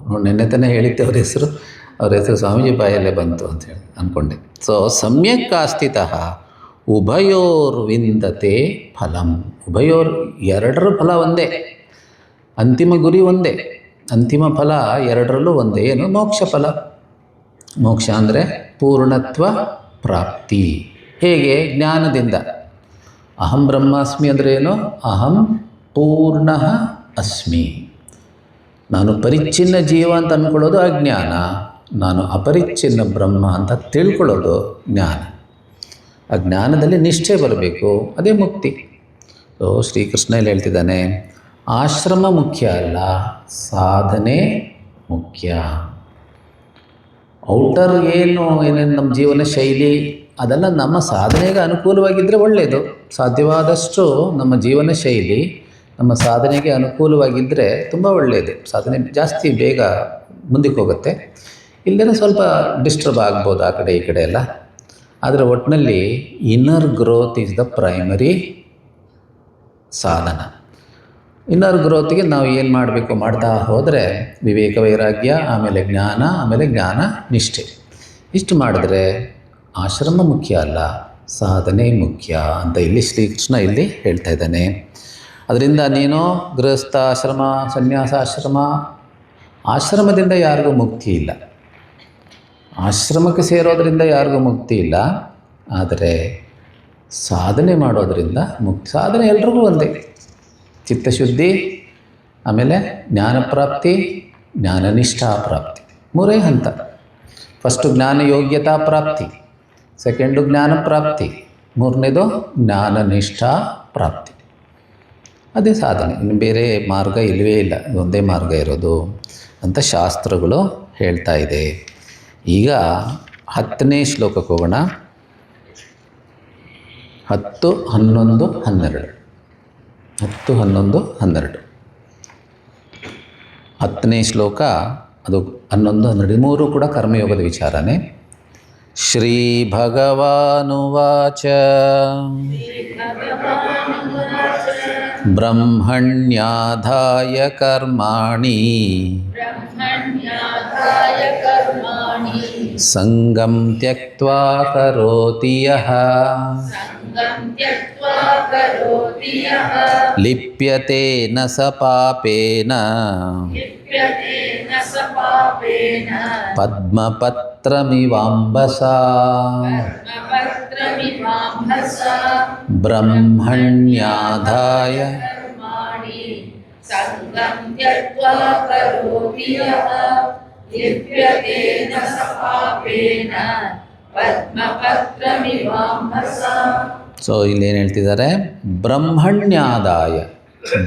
ನೋಡಿ ನೆನ್ನೆ ತಾನೇ ಹೇಳಿದ್ದೆ ಅವ್ರ ಹೆಸರು ಸ್ವಾಮೀಜಿ ಬಾಯಲ್ಲೇ ಬಂತು ಅಂತೇಳಿ ಅಂದ್ಕೊಂಡೆ. ಸೊ ಸಮ್ಯಕ್ ಆಸ್ಥಿತಃ ಉಭಯೋರ್ವಿಂದತೆ ಫಲಂ. ಎರಡರ ಫಲ ಒಂದೇ, ಅಂತಿಮ ಗುರಿ ಒಂದೇ, ಅಂತಿಮ ಫಲ ಎರಡರಲ್ಲೂ ಒಂದೇ. ಏನು? ಮೋಕ್ಷ ಫಲ. ಮೋಕ್ಷ ಅಂದರೆ ಪೂರ್ಣತ್ವ ಪ್ರಾಪ್ತಿ. ಹೇಗೆ? ಜ್ಞಾನದಿಂದ. ಅಹಂ ಬ್ರಹ್ಮಾಸ್ಮಿ ಅಂದರೆ ಏನು? ಅಹಂ ಪೂರ್ಣ ಅಸ್ಮಿ. ನಾನು ಪರಿಚ್ಛಿನ್ನ ಜೀವ ಅಂತ ಅಂದ್ಕೊಳ್ಳೋದು ಅಜ್ಞಾನ, ನಾನು ಅಪರಿಚ್ಛಿನ್ನ ಬ್ರಹ್ಮ ಅಂತ ತಿಳ್ಕೊಳ್ಳೋದು ಜ್ಞಾನ. ಆ ಜ್ಞಾನದಲ್ಲಿ ನಿಷ್ಠೆ ಬರಬೇಕು, ಅದೇ ಮುಕ್ತಿ. ಸೊ ಶ್ರೀಕೃಷ್ಣ ಇಲ್ಲಿ ಹೇಳ್ತಿದ್ದಾನೆ, ಆಶ್ರಮ ಮುಖ್ಯ ಅಲ್ಲ, ಸಾಧನೆ ಮುಖ್ಯ. ಔಟರ್ ಏನೇನು ನಮ್ಮ ಜೀವನ ಶೈಲಿ ಅದೆಲ್ಲ ನಮ್ಮ ಸಾಧನೆಗೆ ಅನುಕೂಲವಾಗಿದ್ದರೆ ಒಳ್ಳೆಯದು. ಸಾಧ್ಯವಾದಷ್ಟು ನಮ್ಮ ಜೀವನ ಶೈಲಿ ನಮ್ಮ ಸಾಧನೆಗೆ ಅನುಕೂಲವಾಗಿದ್ದರೆ ತುಂಬ ಒಳ್ಳೆಯದು. ಸಾಧನೆ ಜಾಸ್ತಿ ಬೇಗ ಮುಂದಕ್ಕೆ ಹೋಗುತ್ತೆ. ಇಲ್ಲದೇ ಸ್ವಲ್ಪ ಡಿಸ್ಟರ್ಬ್ ಆಗ್ಬೋದು ಆ ಕಡೆ ಈ ಕಡೆ ಎಲ್ಲ. ಆದರೆ ಒಟ್ಟಿನಲ್ಲಿ inner growth is the primary ಸಾಧನ. ಇನ್ನರ್ ಗ್ರೋತ್ಗೆ ನಾವು ಏನು ಮಾಡಬೇಕು ಮಾಡ್ತಾ ಹೋದರೆ ವಿವೇಕ ವೈರಾಗ್ಯ, ಆಮೇಲೆ ಜ್ಞಾನ, ಆಮೇಲೆ ಜ್ಞಾನ ನಿಷ್ಠೆ. ಇಷ್ಟು ಮಾಡಿದ್ರೆ ಆಶ್ರಮ ಮುಖ್ಯ ಅಲ್ಲ, ಸಾಧನೆ ಮುಖ್ಯ ಅಂತ ಇಲ್ಲಿ ಶ್ರೀಕೃಷ್ಣ ಇಲ್ಲಿ ಹೇಳ್ತಾ ಇದ್ದಾನೆ. ಅದರಿಂದ ನೀನು ಗೃಹಸ್ಥಾಶ್ರಮ, ಸನ್ಯಾಸಾಶ್ರಮ, ಆಶ್ರಮದಿಂದ ಯಾರಿಗೂ ಮುಕ್ತಿ ಇಲ್ಲ, ಆಶ್ರಮಕ್ಕೆ ಸೇರೋದರಿಂದ ಯಾರಿಗೂ ಮುಕ್ತಿ ಇಲ್ಲ. ಆದರೆ ಸಾಧನೆ ಮಾಡೋದರಿಂದ ಮುಕ್ತಿ. ಸಾಧನೆ ಎಲ್ರಿಗೂ ಒಂದೇ, ಚಿತ್ತಶುದ್ಧಿ, ಆಮೇಲೆ ಜ್ಞಾನ ಪ್ರಾಪ್ತಿ, ಜ್ಞಾನನಿಷ್ಠಾ ಪ್ರಾಪ್ತಿ, 3 ಹಂತ. ಫಸ್ಟು ಜ್ಞಾನ ಯೋಗ್ಯತಾ ಪ್ರಾಪ್ತಿ, ಸೆಕೆಂಡು ಜ್ಞಾನ ಪ್ರಾಪ್ತಿ, ಮೂರನೇದು ಜ್ಞಾನನಿಷ್ಠಾ ಪ್ರಾಪ್ತಿ. ಅದೇ ಸಾಧನೆ, ಇನ್ನು ಬೇರೆ ಮಾರ್ಗ ಇಲ್ಲವೇ ಇಲ್ಲ, ಒಂದೇ ಮಾರ್ಗ ಇರೋದು ಅಂತ ಶಾಸ್ತ್ರಗಳು ಹೇಳ್ತಾ ಇದೆ. ಈಗ 10ನೇ ಶ್ಲೋಕಕ್ಕೆ ಹೋಗೋಣ. 10, 11, 12. 10, 11, 12. 10ನೇ ಶ್ಲೋಕ, ಅದು 11, 12 ಮೂರು ಕೂಡ ಕರ್ಮಯೋಗದ ವಿಚಾರನೇ. ಶ್ರೀ ಭಗವಾನುವಾಚ ಬ್ರಹ್ಮಣ್ಯಾಧಾಯ ಕರ್ಮಾಣಿ ಸಂಗಂ ತ್ಯಕ್ತ್ವಾ ಕರೋತಿ ಯಃ ಲಿಪ್ಯತೆ ನ ಸ ಪಾಪೇನ ಪದ್ಮಪತ್ರಮಿವಾಂಬಸಾ ಬ್ರಹ್ಮಣ್ಯಾಧಾಯ ಸೊ ಇಲ್ಲೇನು ಹೇಳ್ತಿದ್ದಾರೆ? ಬ್ರಹ್ಮಣ್ಯಾದಾಯ,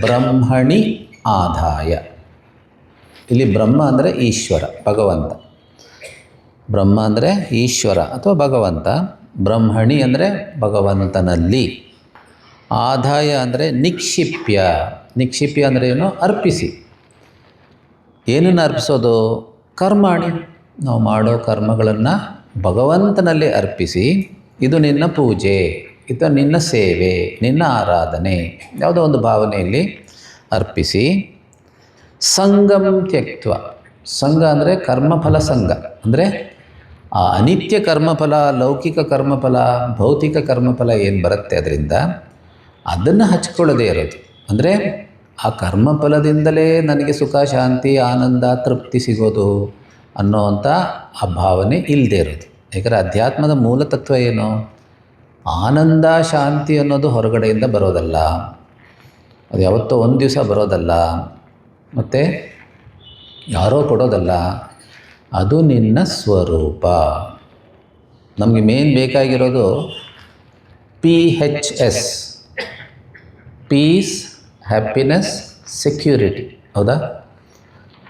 ಬ್ರಹ್ಮಣಿ ಆದಾಯ. ಇಲ್ಲಿ ಬ್ರಹ್ಮ ಅಂದರೆ ಈಶ್ವರ, ಭಗವಂತ. ಬ್ರಹ್ಮ ಅಂದರೆ ಈಶ್ವರ ಅಥವಾ ಭಗವಂತ. ಬ್ರಹ್ಮಣಿ ಅಂದರೆ ಭಗವಂತನಲ್ಲಿ. ಆದಾಯ ಅಂದರೆ ನಿಕ್ಷಿಪ್ಯ. ನಿಕ್ಷಿಪ್ಯ ಅಂದರೆ ಏನು? ಅರ್ಪಿಸಿ. ಏನನ್ನು ಅರ್ಪಿಸೋದು? ಕರ್ಮಾಣಿ, ನಾವು ಮಾಡೋ ಕರ್ಮಗಳನ್ನು ಭಗವಂತನಲ್ಲಿ ಅರ್ಪಿಸಿ. ಇದು ನಿನ್ನ ಪೂಜೆ, ಇದು ನಿನ್ನ ಸೇವೆ, ನಿನ್ನ ಆರಾಧನೆ, ಯಾವುದೋ ಒಂದು ಭಾವನೆಯಲ್ಲಿ ಅರ್ಪಿಸಿ. ಸಂಗಂ ತ್ಯಕ್ತ್ವ. ಸಂಘ ಅಂದರೆ ಕರ್ಮಫಲ ಸಂಘ, ಅಂದರೆ ಆ ಅನಿತ್ಯ ಕರ್ಮಫಲ, ಲೌಕಿಕ ಕರ್ಮಫಲ, ಭೌತಿಕ ಕರ್ಮಫಲ ಏನು ಬರುತ್ತೆ ಅದರಿಂದ, ಅದನ್ನು ಹಚ್ಕೊಳ್ಳದೇ ಇರೋದು. ಅಂದರೆ ಆ ಕರ್ಮಫಲದಿಂದಲೇ ನನಗೆ ಸುಖ, ಶಾಂತಿ, ಆನಂದ, ತೃಪ್ತಿ ಸಿಗೋದು ಅನ್ನೋವಂಥ ಆ ಭಾವನೆ ಇಲ್ಲದೆ ಇರೋದು. ಯಾಕಂದರೆ ಅಧ್ಯಾತ್ಮದ ಮೂಲತತ್ವ ಏನು? ಆನಂದ, ಶಾಂತಿ ಅನ್ನೋದು ಹೊರಗಡೆಯಿಂದ ಬರೋದಲ್ಲ, ಅದು ಯಾವತ್ತೋ ಒಂದು ದಿವಸ ಬರೋದಲ್ಲ, ಮತ್ತು ಯಾರೋ ಕೊಡೋದಲ್ಲ, ಅದು ನಿನ್ನ ಸ್ವರೂಪ. ನಮಗೆ ಮೇನ್ ಬೇಕಾಗಿರೋದು PHS, ಪೀಸ್, ಹ್ಯಾಪಿನೆಸ್, ಸೆಕ್ಯೂರಿಟಿ. ಹೌದಾ?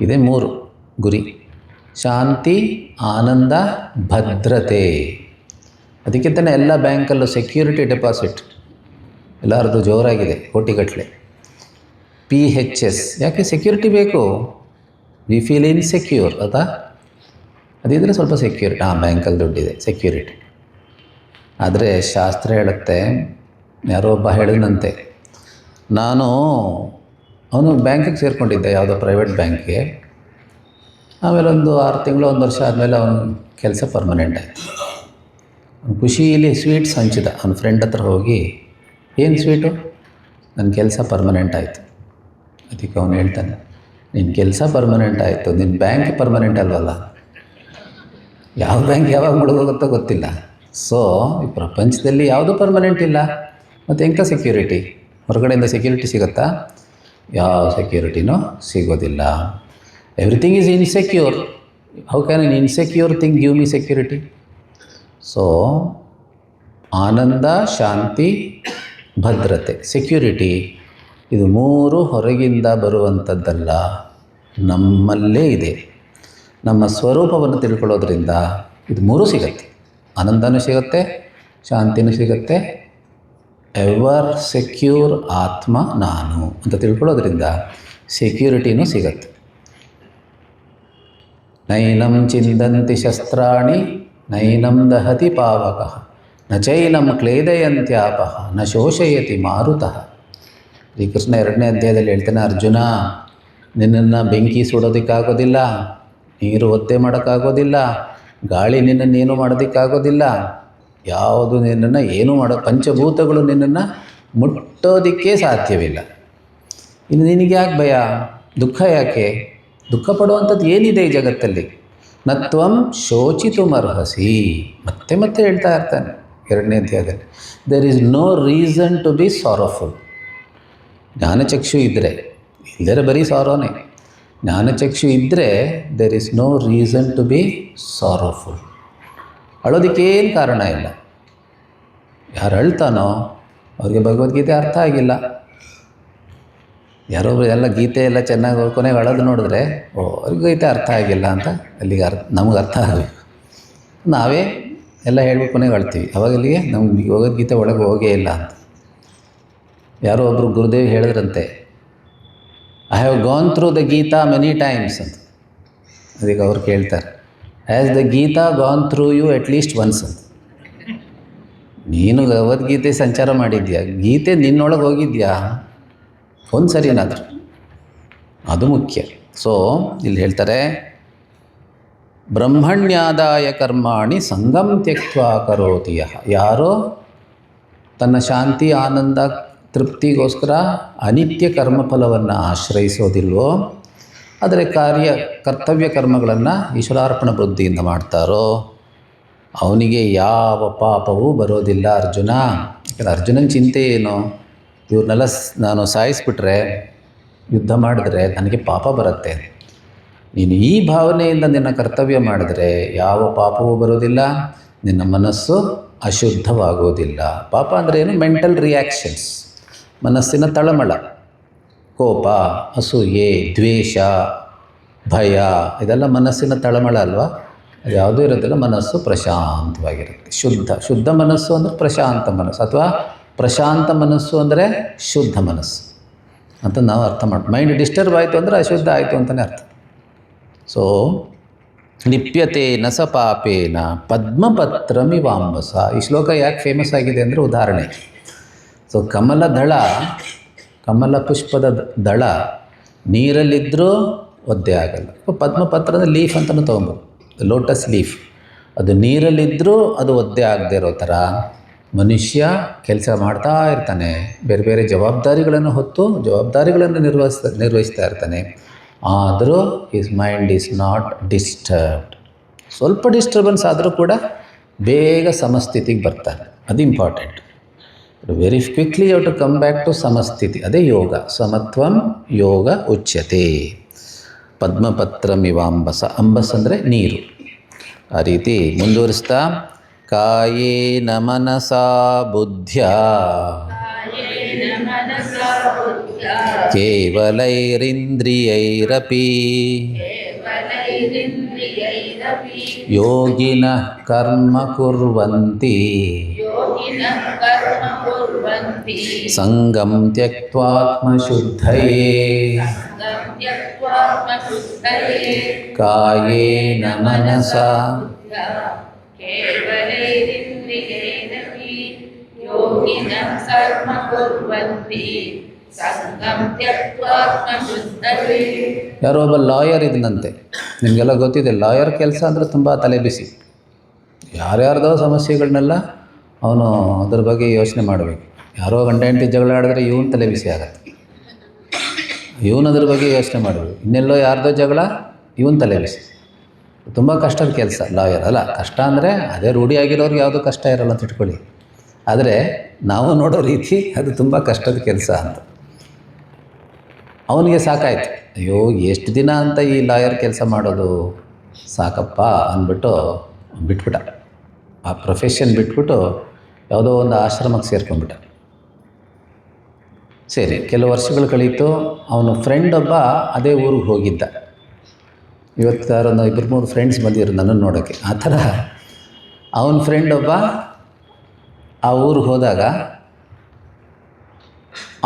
ಇದೇ 3 ಗುರಿ. ಶಾಂತಿ, ಆನಂದ, ಭದ್ರತೆ. ಅದಕ್ಕಿಂತಲೇ ಎಲ್ಲ ಬ್ಯಾಂಕಲ್ಲೂ ಸೆಕ್ಯೂರಿಟಿ ಡೆಪಾಸಿಟ್ ಎಲ್ಲರದ್ದು ಜೋರಾಗಿದೆ, ಕೋಟಿಗಟ್ಟಲೆ. PHS, ಯಾಕೆ ಸೆಕ್ಯೂರಿಟಿ ಬೇಕು? We feel insecure. ಹೌದಾ? ಅದಿದ್ದರೆ ಸ್ವಲ್ಪ ಸೆಕ್ಯೂರಿಟಿ, ಬ್ಯಾಂಕಲ್ಲಿ ದುಡ್ಡಿದೆ, ಸೆಕ್ಯೂರಿಟಿ. ಆದರೆ ಶಾಸ್ತ್ರ ಹೇಳುತ್ತೆ, ಯಾರೋ ಒಬ್ಬ ಹೇಳಿದಂತೆ, ಅವನು ಬ್ಯಾಂಕಿಗೆ ಸೇರಿಕೊಂಡಿದ್ದೆ, ಯಾವುದೋ ಪ್ರೈವೇಟ್ ಬ್ಯಾಂಕ್ಗೆ. ಆಮೇಲೆ ಒಂದು 6 ತಿಂಗಳು, 1 ವರ್ಷ ಆದಮೇಲೆ ಅವನ ಕೆಲಸ ಪರ್ಮನೆಂಟ್ ಆಯಿತು. ಅವನು ಖುಷಿಯಲ್ಲಿ ಸ್ವೀಟ್ಸ್ ಹಂಚಿದ. ಅವನ ಫ್ರೆಂಡ್ ಹತ್ರ ಹೋಗಿ, ಏನು ಸ್ವೀಟು? ನನ್ನ ಕೆಲಸ ಪರ್ಮನೆಂಟ್ ಆಯಿತು. ಅದಕ್ಕೆ ಅವನು ಹೇಳ್ತಾನೆ, ನಿನ್ನ ಕೆಲಸ ಪರ್ಮನೆಂಟ್ ಆಯಿತು, ನಿನ್ನ ಬ್ಯಾಂಕ್ ಪರ್ಮನೆಂಟ್ ಅಲ್ವಲ್ಲ. ಯಾವ ಬ್ಯಾಂಕ್ ಯಾವಾಗ ಮುಳುಗೋಗುತ್ತೋ ಗೊತ್ತಿಲ್ಲ. ಸೊ ಈ ಪ್ರಪಂಚದಲ್ಲಿ ಯಾವುದೂ ಪರ್ಮನೆಂಟ್ ಇಲ್ಲ. ಮತ್ತು ಎಂಥ ಸೆಕ್ಯೂರಿಟಿ? ಹೊರಗಡೆಯಿಂದ ಸೆಕ್ಯೂರಿಟಿ ಸಿಗುತ್ತಾ? ಯಾವ ಸೆಕ್ಯೂರಿಟಿನೂ ಸಿಗೋದಿಲ್ಲ. Everything is insecure. How can an insecure thing give me security? So ಆನಂದ, ಶಾಂತಿ, ಭದ್ರತೆ, ಸೆಕ್ಯೂರಿಟಿ, ಇದು 3 ಹೊರಗಿಂದ ಬರುವಂಥದ್ದಲ್ಲ, ನಮ್ಮಲ್ಲೇ ಇದೆ. ನಮ್ಮ ಸ್ವರೂಪವನ್ನು ತಿಳ್ಕೊಳ್ಳೋದ್ರಿಂದ ಇದು 3 ಸಿಗುತ್ತೆ. ಆನಂದನೂ ಸಿಗುತ್ತೆ, ಶಾಂತಿನೂ ಸಿಗುತ್ತೆ, ಎವರ್ ಸೆಕ್ಯೂರ್ ಆತ್ಮ ನಾನು ಅಂತ ತಿಳ್ಕೊಳ್ಳೋದ್ರಿಂದ ಸೆಕ್ಯೂರಿಟಿನೂ ಸಿಗುತ್ತೆ. ನೈನಂ ಚಿಂದಂತಿ ಶಸ್ತ್ರಾಣಿ ನೈನಂ ದಹತಿ ಪಾವಕಃ ನ ಚೈನಂ ಕ್ಲೇದಯಂತ್ಯಾಪಃ ನ ಶೋಷಯತಿ ಮಾರುತಃ. ಶ್ರೀಕೃಷ್ಣ 2ನೇ ಅಧ್ಯಾಯದಲ್ಲಿ ಹೇಳ್ತಾನೆ, ಅರ್ಜುನ, ನಿನ್ನನ್ನು ಬೆಂಕಿ ಸುಡೋದಕ್ಕಾಗೋದಿಲ್ಲ, ನೀರು ಒತ್ತೆ ಮಾಡೋಕ್ಕಾಗೋದಿಲ್ಲ, ಗಾಳಿ ನಿನ್ನನ್ನೇನು ಮಾಡೋದಕ್ಕಾಗೋದಿಲ್ಲ, ಯಾವುದು ನಿನ್ನನ್ನು ಏನೂ ಪಂಚಭೂತಗಳು ನಿನ್ನನ್ನು ಮುಟ್ಟೋದಕ್ಕೆ ಸಾಧ್ಯವಿಲ್ಲ. ಇನ್ನು ನಿನಗೆ ಯಾಕೆ ಭಯ? ದುಃಖ ಯಾಕೆ? ದುಃಖ ಪಡುವಂಥದ್ದು ಏನಿದೆ ಈ ಜಗತ್ತಲ್ಲಿ? ನತ್ವಂ ಶೋಚಿತುಮರ್ಹಸಿ. ಮತ್ತೆ ಮತ್ತೆ ಹೇಳ್ತಾ ಇರ್ತಾನೆ 2ನೇ ಅಧ್ಯಾಯದಲ್ಲಿ, there is no reason to be sorrowful. ಜ್ಞಾನಚಕ್ಷು ಇದ್ದರೆ, ಇಲ್ಲದರೆ ಬರೀ ಸಾರೋನೇ. ಜ್ಞಾನಚಕ್ಷು ಇದ್ದರೆ there is no reason to be sorrowful. ಅಳೋದಕ್ಕೇನು ಕಾರಣ ಇಲ್ಲ. ಯಾರು ಅಳ್ತಾನೋ ಅವ್ರಿಗೆ ಭಗವದ್ಗೀತೆ ಅರ್ಥ ಆಗಿಲ್ಲ. ಯಾರೊಬ್ರು ಎಲ್ಲ ಗೀತೆ ಎಲ್ಲ ಚೆನ್ನಾಗಿ ಕೊನೆಗೆ ಅಳೋದು ನೋಡಿದ್ರೆ ಅವ್ರಿಗೆ ಗೀತೆ ಅರ್ಥ ಆಗಿಲ್ಲ ಅಂತ ಅಲ್ಲಿಗೆ ನಮ್ಗೆ ಅರ್ಥ ಆಗಬೇಕು. ನಾವೇ ಎಲ್ಲ ಹೇಳ್ಬೇಕು ಕೊನೆಗೆ ಅಳ್ತೀವಿ. ಅವಾಗ ಅಲ್ಲಿಗೆ ನಮ್ಗೆ ಭಗವದ್ಗೀತೆ ಒಳಗೆ ಹೋಗೇ ಇಲ್ಲ ಅಂತ. ಯಾರೋ ಒಬ್ಬರು ಗುರುದೇವ್ ಹೇಳಿದ್ರಂತೆ, I have gone through the Gita many times ಅಂತ. ಅದಕ್ಕೆ ಅವ್ರು ಕೇಳ್ತಾರೆ, as the Gita gone through you at least once ಅಂತ. ನೀನು ಭಗವದ್ಗೀತೆ ಸಂಚಾರ ಮಾಡಿದ್ಯಾ, ಗೀತೆ ನಿನ್ನೊಳಗೆ ಹೋಗಿದ್ಯಾ ಒಂದು ಸರಿನಾದರೂ, ಅದು ಮುಖ್ಯ. ಸೊ ಇಲ್ಲಿ ಹೇಳ್ತಾರೆ, ಬ್ರಹ್ಮಣ್ಯಾದಾಯ ಕರ್ಮಾಣಿ ಸಂಗಂ ತ್ಯಕ್ತ್ವಾ ಕರೋತಿ ಯಃ. ಯಾರೋ ತನ್ನ ಶಾಂತಿ ಆನಂದ ತೃಪ್ತಿಗೋಸ್ಕರ ಅನಿತ್ಯ ಕರ್ಮಫಲವನ್ನು ಆಶ್ರಯಿಸೋದಿಲ್ವೋ, ಆದರೆ ಕರ್ತವ್ಯ ಕರ್ಮಗಳನ್ನು ಈಶ್ವರಾರ್ಪಣ ಬುದ್ಧಿಯಿಂದ ಮಾಡ್ತಾರೋ ಅವನಿಗೆ ಯಾವ ಪಾಪವೂ ಬರೋದಿಲ್ಲ ಅರ್ಜುನ. ಯಾಕಂದರೆ ಅರ್ಜುನನ ಚಿಂತೆ ಏನು, ಇವ್ರನ್ನೆಲ್ಲ ನಾನು ಸಾಯಿಸಿಬಿಟ್ರೆ, ಯುದ್ಧ ಮಾಡಿದ್ರೆ ನನಗೆ ಪಾಪ ಬರುತ್ತೆ. ನೀನು ಈ ಭಾವನೆಯಿಂದ ನಿನ್ನ ಕರ್ತವ್ಯ ಮಾಡಿದ್ರೆ ಯಾವ ಪಾಪವೂ ಬರೋದಿಲ್ಲ, ನಿನ್ನ ಮನಸ್ಸು ಅಶುದ್ಧವಾಗೋದಿಲ್ಲ. ಪಾಪ ಅಂದರೆ ಏನು? ಮೆಂಟಲ್ ರಿಯಾಕ್ಷನ್ಸ್, ಮನಸ್ಸಿನ ತಳಮಳ, ಕೋಪ, ಅಸೂಯೆ, ದ್ವೇಷ, ಭಯ, ಇದೆಲ್ಲ ಮನಸ್ಸಿನ ತಳಮಳ ಅಲ್ವಾ? ಅದು ಯಾವುದೂ ಇರೋದಿಲ್ಲ. ಮನಸ್ಸು ಪ್ರಶಾಂತವಾಗಿರುತ್ತೆ. ಶುದ್ಧ ಮನಸ್ಸು ಅಂದರೆ ಪ್ರಶಾಂತ ಮನಸ್ಸು, ಅಥವಾ ಪ್ರಶಾಂತ ಮನಸ್ಸು ಅಂದರೆ ಶುದ್ಧ ಮನಸ್ಸು ಅಂತ ನಾವು ಅರ್ಥ ಮಾಡಿ. ಮೈಂಡ್ ಡಿಸ್ಟರ್ಬ್ ಆಯಿತು ಅಂದರೆ ಅಶುದ್ಧ ಆಯಿತು ಅಂತಲೇ ಅರ್ಥ. ಸೊ ಲಿಪ್ಯತೆ ನ ಸ ಪಾಪೇನ ಪದ್ಮಪತ್ರಮಿವಾಂಬಸ. ಈ ಶ್ಲೋಕ ಯಾಕೆ ಫೇಮಸ್ ಆಗಿದೆ ಅಂದರೆ ಉದಾಹರಣೆ. ಸೊ ಕಮಲ ಪುಷ್ಪದ ದಳ ನೀರಲ್ಲಿದ್ದರೂ ಒದ್ದೆ ಆಗಲ್ಲ. ಪದ್ಮಪತ್ರದ ಲೀಫ್ ಅಂತಲೂ ತೊಗೊಬೋದು, ಲೋಟಸ್ ಲೀಫ್. ಅದು ನೀರಲ್ಲಿದ್ದರೂ ಅದು ಒದ್ದೆ ಆಗದೆ ಇರೋ ಥರ ಮನುಷ್ಯ ಕೆಲಸ ಮಾಡ್ತಾ ಇರ್ತಾನೆ, ಬೇರೆ ಬೇರೆ ಜವಾಬ್ದಾರಿಗಳನ್ನು ಹೊತ್ತು ಜವಾಬ್ದಾರಿಗಳನ್ನು ನಿರ್ವಹಿಸ್ತಾ ಇರ್ತಾನೆ. ಆದರೂ his mind is not disturbed. ಸ್ವಲ್ಪ ಡಿಸ್ಟರ್ಬೆನ್ಸ್ ಆದರೂ ಕೂಡ ಬೇಗ ಸಮಸ್ಥಿತಿಗೆ ಬರ್ತಾನೆ. ಅದು important. Very quickly you to come back to ಸಮಸ್ಥಿತಿ. ಅದೇ ಯೋಗ. ಸಮತ್ವಂ ಯೋಗ ಉಚ್ಯತೆ. ಪದ್ಮಪತ್ರಮಿವಾಂಬಸ. ಅಂಬಸ್ ಅಂದರೆ ನೀರು. ಆ ರೀತಿ ಮುಂದುವರಿಸ್ತಾ, ಕಾಯೇನ ಮನಸಾ ಬುದ್ಧ್ಯಾ ಕೇವಲೈರಿಂದ್ರಿಯೈರಪಿ ಯೋಗಿನಃ ಕರ್ಮ ಕುರ್ವಂತಿ ಸಂಗಂ ತ್ಯಕ್ತ್ವಾತ್ಮಶುದ್ಧಯೇ ಕಾಯೇನ ಮನಸಾ ಯಾರೋ ಒಬ್ಬ ಲಾಯರ್ ಇದ್ನಂತೆ. ನಿಮಗೆಲ್ಲ ಗೊತ್ತಿದೆ, ಲಾಯರ್ ಕೆಲಸ ಅಂದರೆ ತುಂಬ ತಲೆ ಬಿಸಿ. ಯಾರ್ಯಾರ್ದೋ ಸಮಸ್ಯೆಗಳನ್ನೆಲ್ಲ ಅವನು ಅದ್ರ ಬಗ್ಗೆ ಯೋಚನೆ ಮಾಡಬೇಕು. ಯಾರೋ ಗಂಡ ಹೆಂಡತಿ ಜಗಳ ಆಡಿದ್ರೆ ಇವನು ತಲೆ ಬಿಸಿ ಆಗುತ್ತೆ, ಇವನು ಅದ್ರ ಬಗ್ಗೆ ಯೋಚನೆ ಮಾಡಬೇಕು. ಇನ್ನೆಲ್ಲೋ ಯಾರ್ದೋ ಜಗಳ, ಇವನು ತಲೆ ಬಿಸಿ. ತುಂಬ ಕಷ್ಟದ ಕೆಲಸ ಲಾಯರ್. ಅಲ್ಲ, ಕಷ್ಟ ಅಂದರೆ ಅದೇ ರೂಢಿಯಾಗಿರೋರಿಗೆ ಯಾವುದೂ ಕಷ್ಟ ಇರೋಲ್ಲ ಅಂತ ಇಟ್ಕೊಳ್ಳಿ. ಆದರೆ ನಾವು ನೋಡೋ ರೀತಿ ಅದು ತುಂಬ ಕಷ್ಟದ ಕೆಲಸ ಅಂತ. ಅವನಿಗೆ ಸಾಕಾಯ್ತು, ಅಯ್ಯೋ ಎಷ್ಟು ದಿನ ಅಂತ ಈ ಲಾಯರ್ ಕೆಲಸ ಮಾಡೋದು, ಸಾಕಪ್ಪ ಅಂದ್ಬಿಟ್ಟು ಬಿಟ್ಬಿಟ್ಟ. ಆ ಪ್ರೊಫೆಷನ್ ಬಿಟ್ಬಿಟ್ಟು ಯಾವುದೋ ಒಂದು ಆಶ್ರಮಕ್ಕೆ ಸೇರ್ಕೊಂಡ್ಬಿಟ್ಟ. ಸರಿ, ಕೆಲವು ವರ್ಷಗಳು ಕಳೀತು. ಅವನು ಫ್ರೆಂಡ್ ಒಬ್ಬ ಅದೇ ಊರಿಗೆ ಹೋಗಿದ್ದ. ಇವತ್ತು ಯಾರೊಂದು 2-3 ಫ್ರೆಂಡ್ಸ್ ಬಂದಿದ್ರು ನನ್ನನ್ನು ನೋಡೋಕ್ಕೆ. ಆ ಥರ ಅವನ ಫ್ರೆಂಡ್ ಒಬ್ಬ ಆ ಊರಿಗೆ ಹೋದಾಗ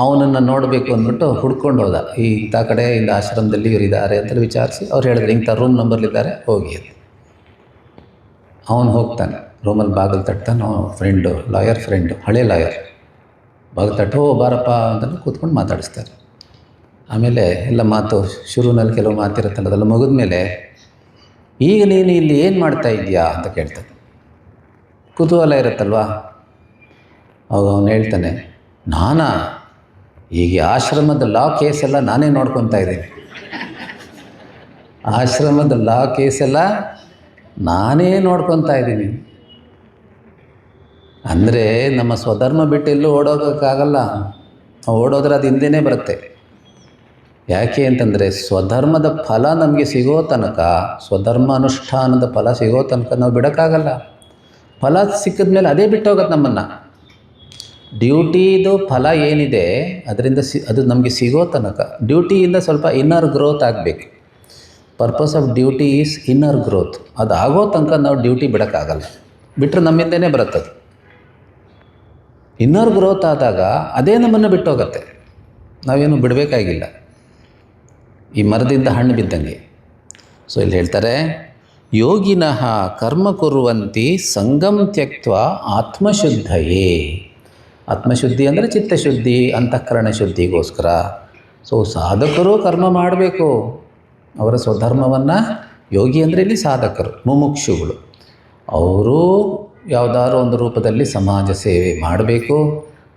ಅವನನ್ನು ನೋಡಬೇಕು ಅಂದ್ಬಿಟ್ಟು ಹುಡ್ಕೊಂಡು ಹೋದ. ಇಂಥ ಕಡೆ ಇಂಥ ಆಶ್ರಮದಲ್ಲಿ ಇವರು ಇದ್ದಾರೆ ಅಂತ ವಿಚಾರಿಸಿ ಅವ್ರು ಹೇಳಿದ್ರು, ಇಂಥ ರೂಮ್ ನಂಬರ್ಲಿದ್ದಾರೆ, ಹೋಗಿ ಅಂತ. ಅವನು ಹೋಗ್ತಾನೆ, ರೂಮಲ್ಲಿ ಬಾಗಿಲು ತಟ್ತಾನೆ. ಅವನು ಫ್ರೆಂಡು, ಲಾಯರ್ ಫ್ರೆಂಡು, ಹಳೆ ಲಾಯರ್. ಬಾಗಿಲು ತಟ್ಟು, ಬಾರಪ್ಪ ಅಂತ ಕೂತ್ಕೊಂಡು ಮಾತಾಡಿಸ್ತಾರೆ. ಆಮೇಲೆ ಎಲ್ಲ ಮಾತು ಶುರುವಿನಲ್ಲಿ ಕೆಲವು ಮಾತಿರುತ್ತಲ್ಲ, ಅದೆಲ್ಲ ಮುಗಿದ ಮೇಲೆ, ಈಗ ನೀನು ಇಲ್ಲಿ ಏನು ಮಾಡ್ತಾ ಇದೆಯಾ ಅಂತ ಕೇಳ್ತಾನೆ. ಕುತೂಹಲ ಇರುತ್ತಲ್ವ. ಅವಾಗ ಅವನು ಹೇಳ್ತಾನೆ, ನಾನಾ ಈಗ ಆಶ್ರಮದ ಲಾ ಕೇಸೆಲ್ಲ ನಾನೇ ನೋಡ್ಕೊತಾ ಇದ್ದೀನಿ. ಆಶ್ರಮದ ಲಾ ಕೇಸೆಲ್ಲ ನಾನೇ ನೋಡ್ಕೊತಾ ಇದ್ದೀನಿ. ಅಂದರೆ ನಮ್ಮ ಸ್ವಧರ್ಮ ಬಿಟ್ಟು ಎಲ್ಲೂ ಓಡೋಗೋಕ್ಕಾಗಲ್ಲ. ಓಡೋದ್ರೆ ಅದು ಹಿಂದೆನೇ ಬರುತ್ತೆ. ಯಾಕೆ ಅಂತಂದರೆ ಸ್ವಧರ್ಮದ ಫಲ ನಮಗೆ ಸಿಗೋ ತನಕ, ಸ್ವಧರ್ಮ ಅನುಷ್ಠಾನದ ಫಲ ಸಿಗೋ ತನಕ ನಾವು ಬಿಡೋಕ್ಕಾಗಲ್ಲ. ಫಲ ಸಿಕ್ಕಿದ ಮೇಲೆ ಅದೇ ಬಿಟ್ಟು ಹೋಗುತ್ತೆ ನಮ್ಮನ್ನು. ಡ್ಯೂಟಿದು ಫಲ ಏನಿದೆ ಅದರಿಂದ ಅದು ನಮಗೆ ಸಿಗೋ ತನಕ ಡ್ಯೂಟಿಯಿಂದ ಸ್ವಲ್ಪ ಇನ್ನರ್ ಗ್ರೋತ್ ಆಗಬೇಕು. Purpose of duty is inner growth. ಅದು ಆಗೋ ತನಕ ನಾವು ಡ್ಯೂಟಿ ಬಿಡೋಕ್ಕಾಗಲ್ಲ. ಬಿಟ್ಟರೆ ನಮ್ಮಿಂದನೇ ಬರುತ್ತದು. ಇನ್ನರ್ ಗ್ರೋತ್ ಆದಾಗ ಅದೇ ನಮ್ಮನ್ನು ಬಿಟ್ಟು ಹೋಗುತ್ತೆ. ನಾವೇನು ಬಿಡಬೇಕಾಗಿಲ್ಲ. ಈ ಮರದಿಂದ ಹಣ್ಣು ಬಿದ್ದಂಗೆ. ಸೊ ಇಲ್ಲಿ ಹೇಳ್ತಾರೆ, ಯೋಗಿನಃ ಕರ್ಮ ಕುರುವಂತಿ ಸಂಗಂ ತ್ಯಕ್ತ್ವ ಆತ್ಮಶುದ್ಧಯೇ. ಆತ್ಮಶುದ್ಧಿ ಅಂದರೆ ಚಿತ್ತಶುದ್ಧಿ, ಅಂತಃಕರಣ ಶುದ್ಧಿಗೋಸ್ಕರ. ಸೊ ಸಾಧಕರು ಕರ್ಮ ಮಾಡಬೇಕು. ಅವರ ಸ್ವಧರ್ಮವನ್ನು, ಯೋಗಿ ಅಂದರೆ ಇಲ್ಲಿ ಸಾಧಕರು, ಮುಮುಕ್ಷುಗಳು, ಅವರು ಯಾವುದಾದ್ರು ಒಂದು ರೂಪದಲ್ಲಿ ಸಮಾಜ ಸೇವೆ ಮಾಡಬೇಕು,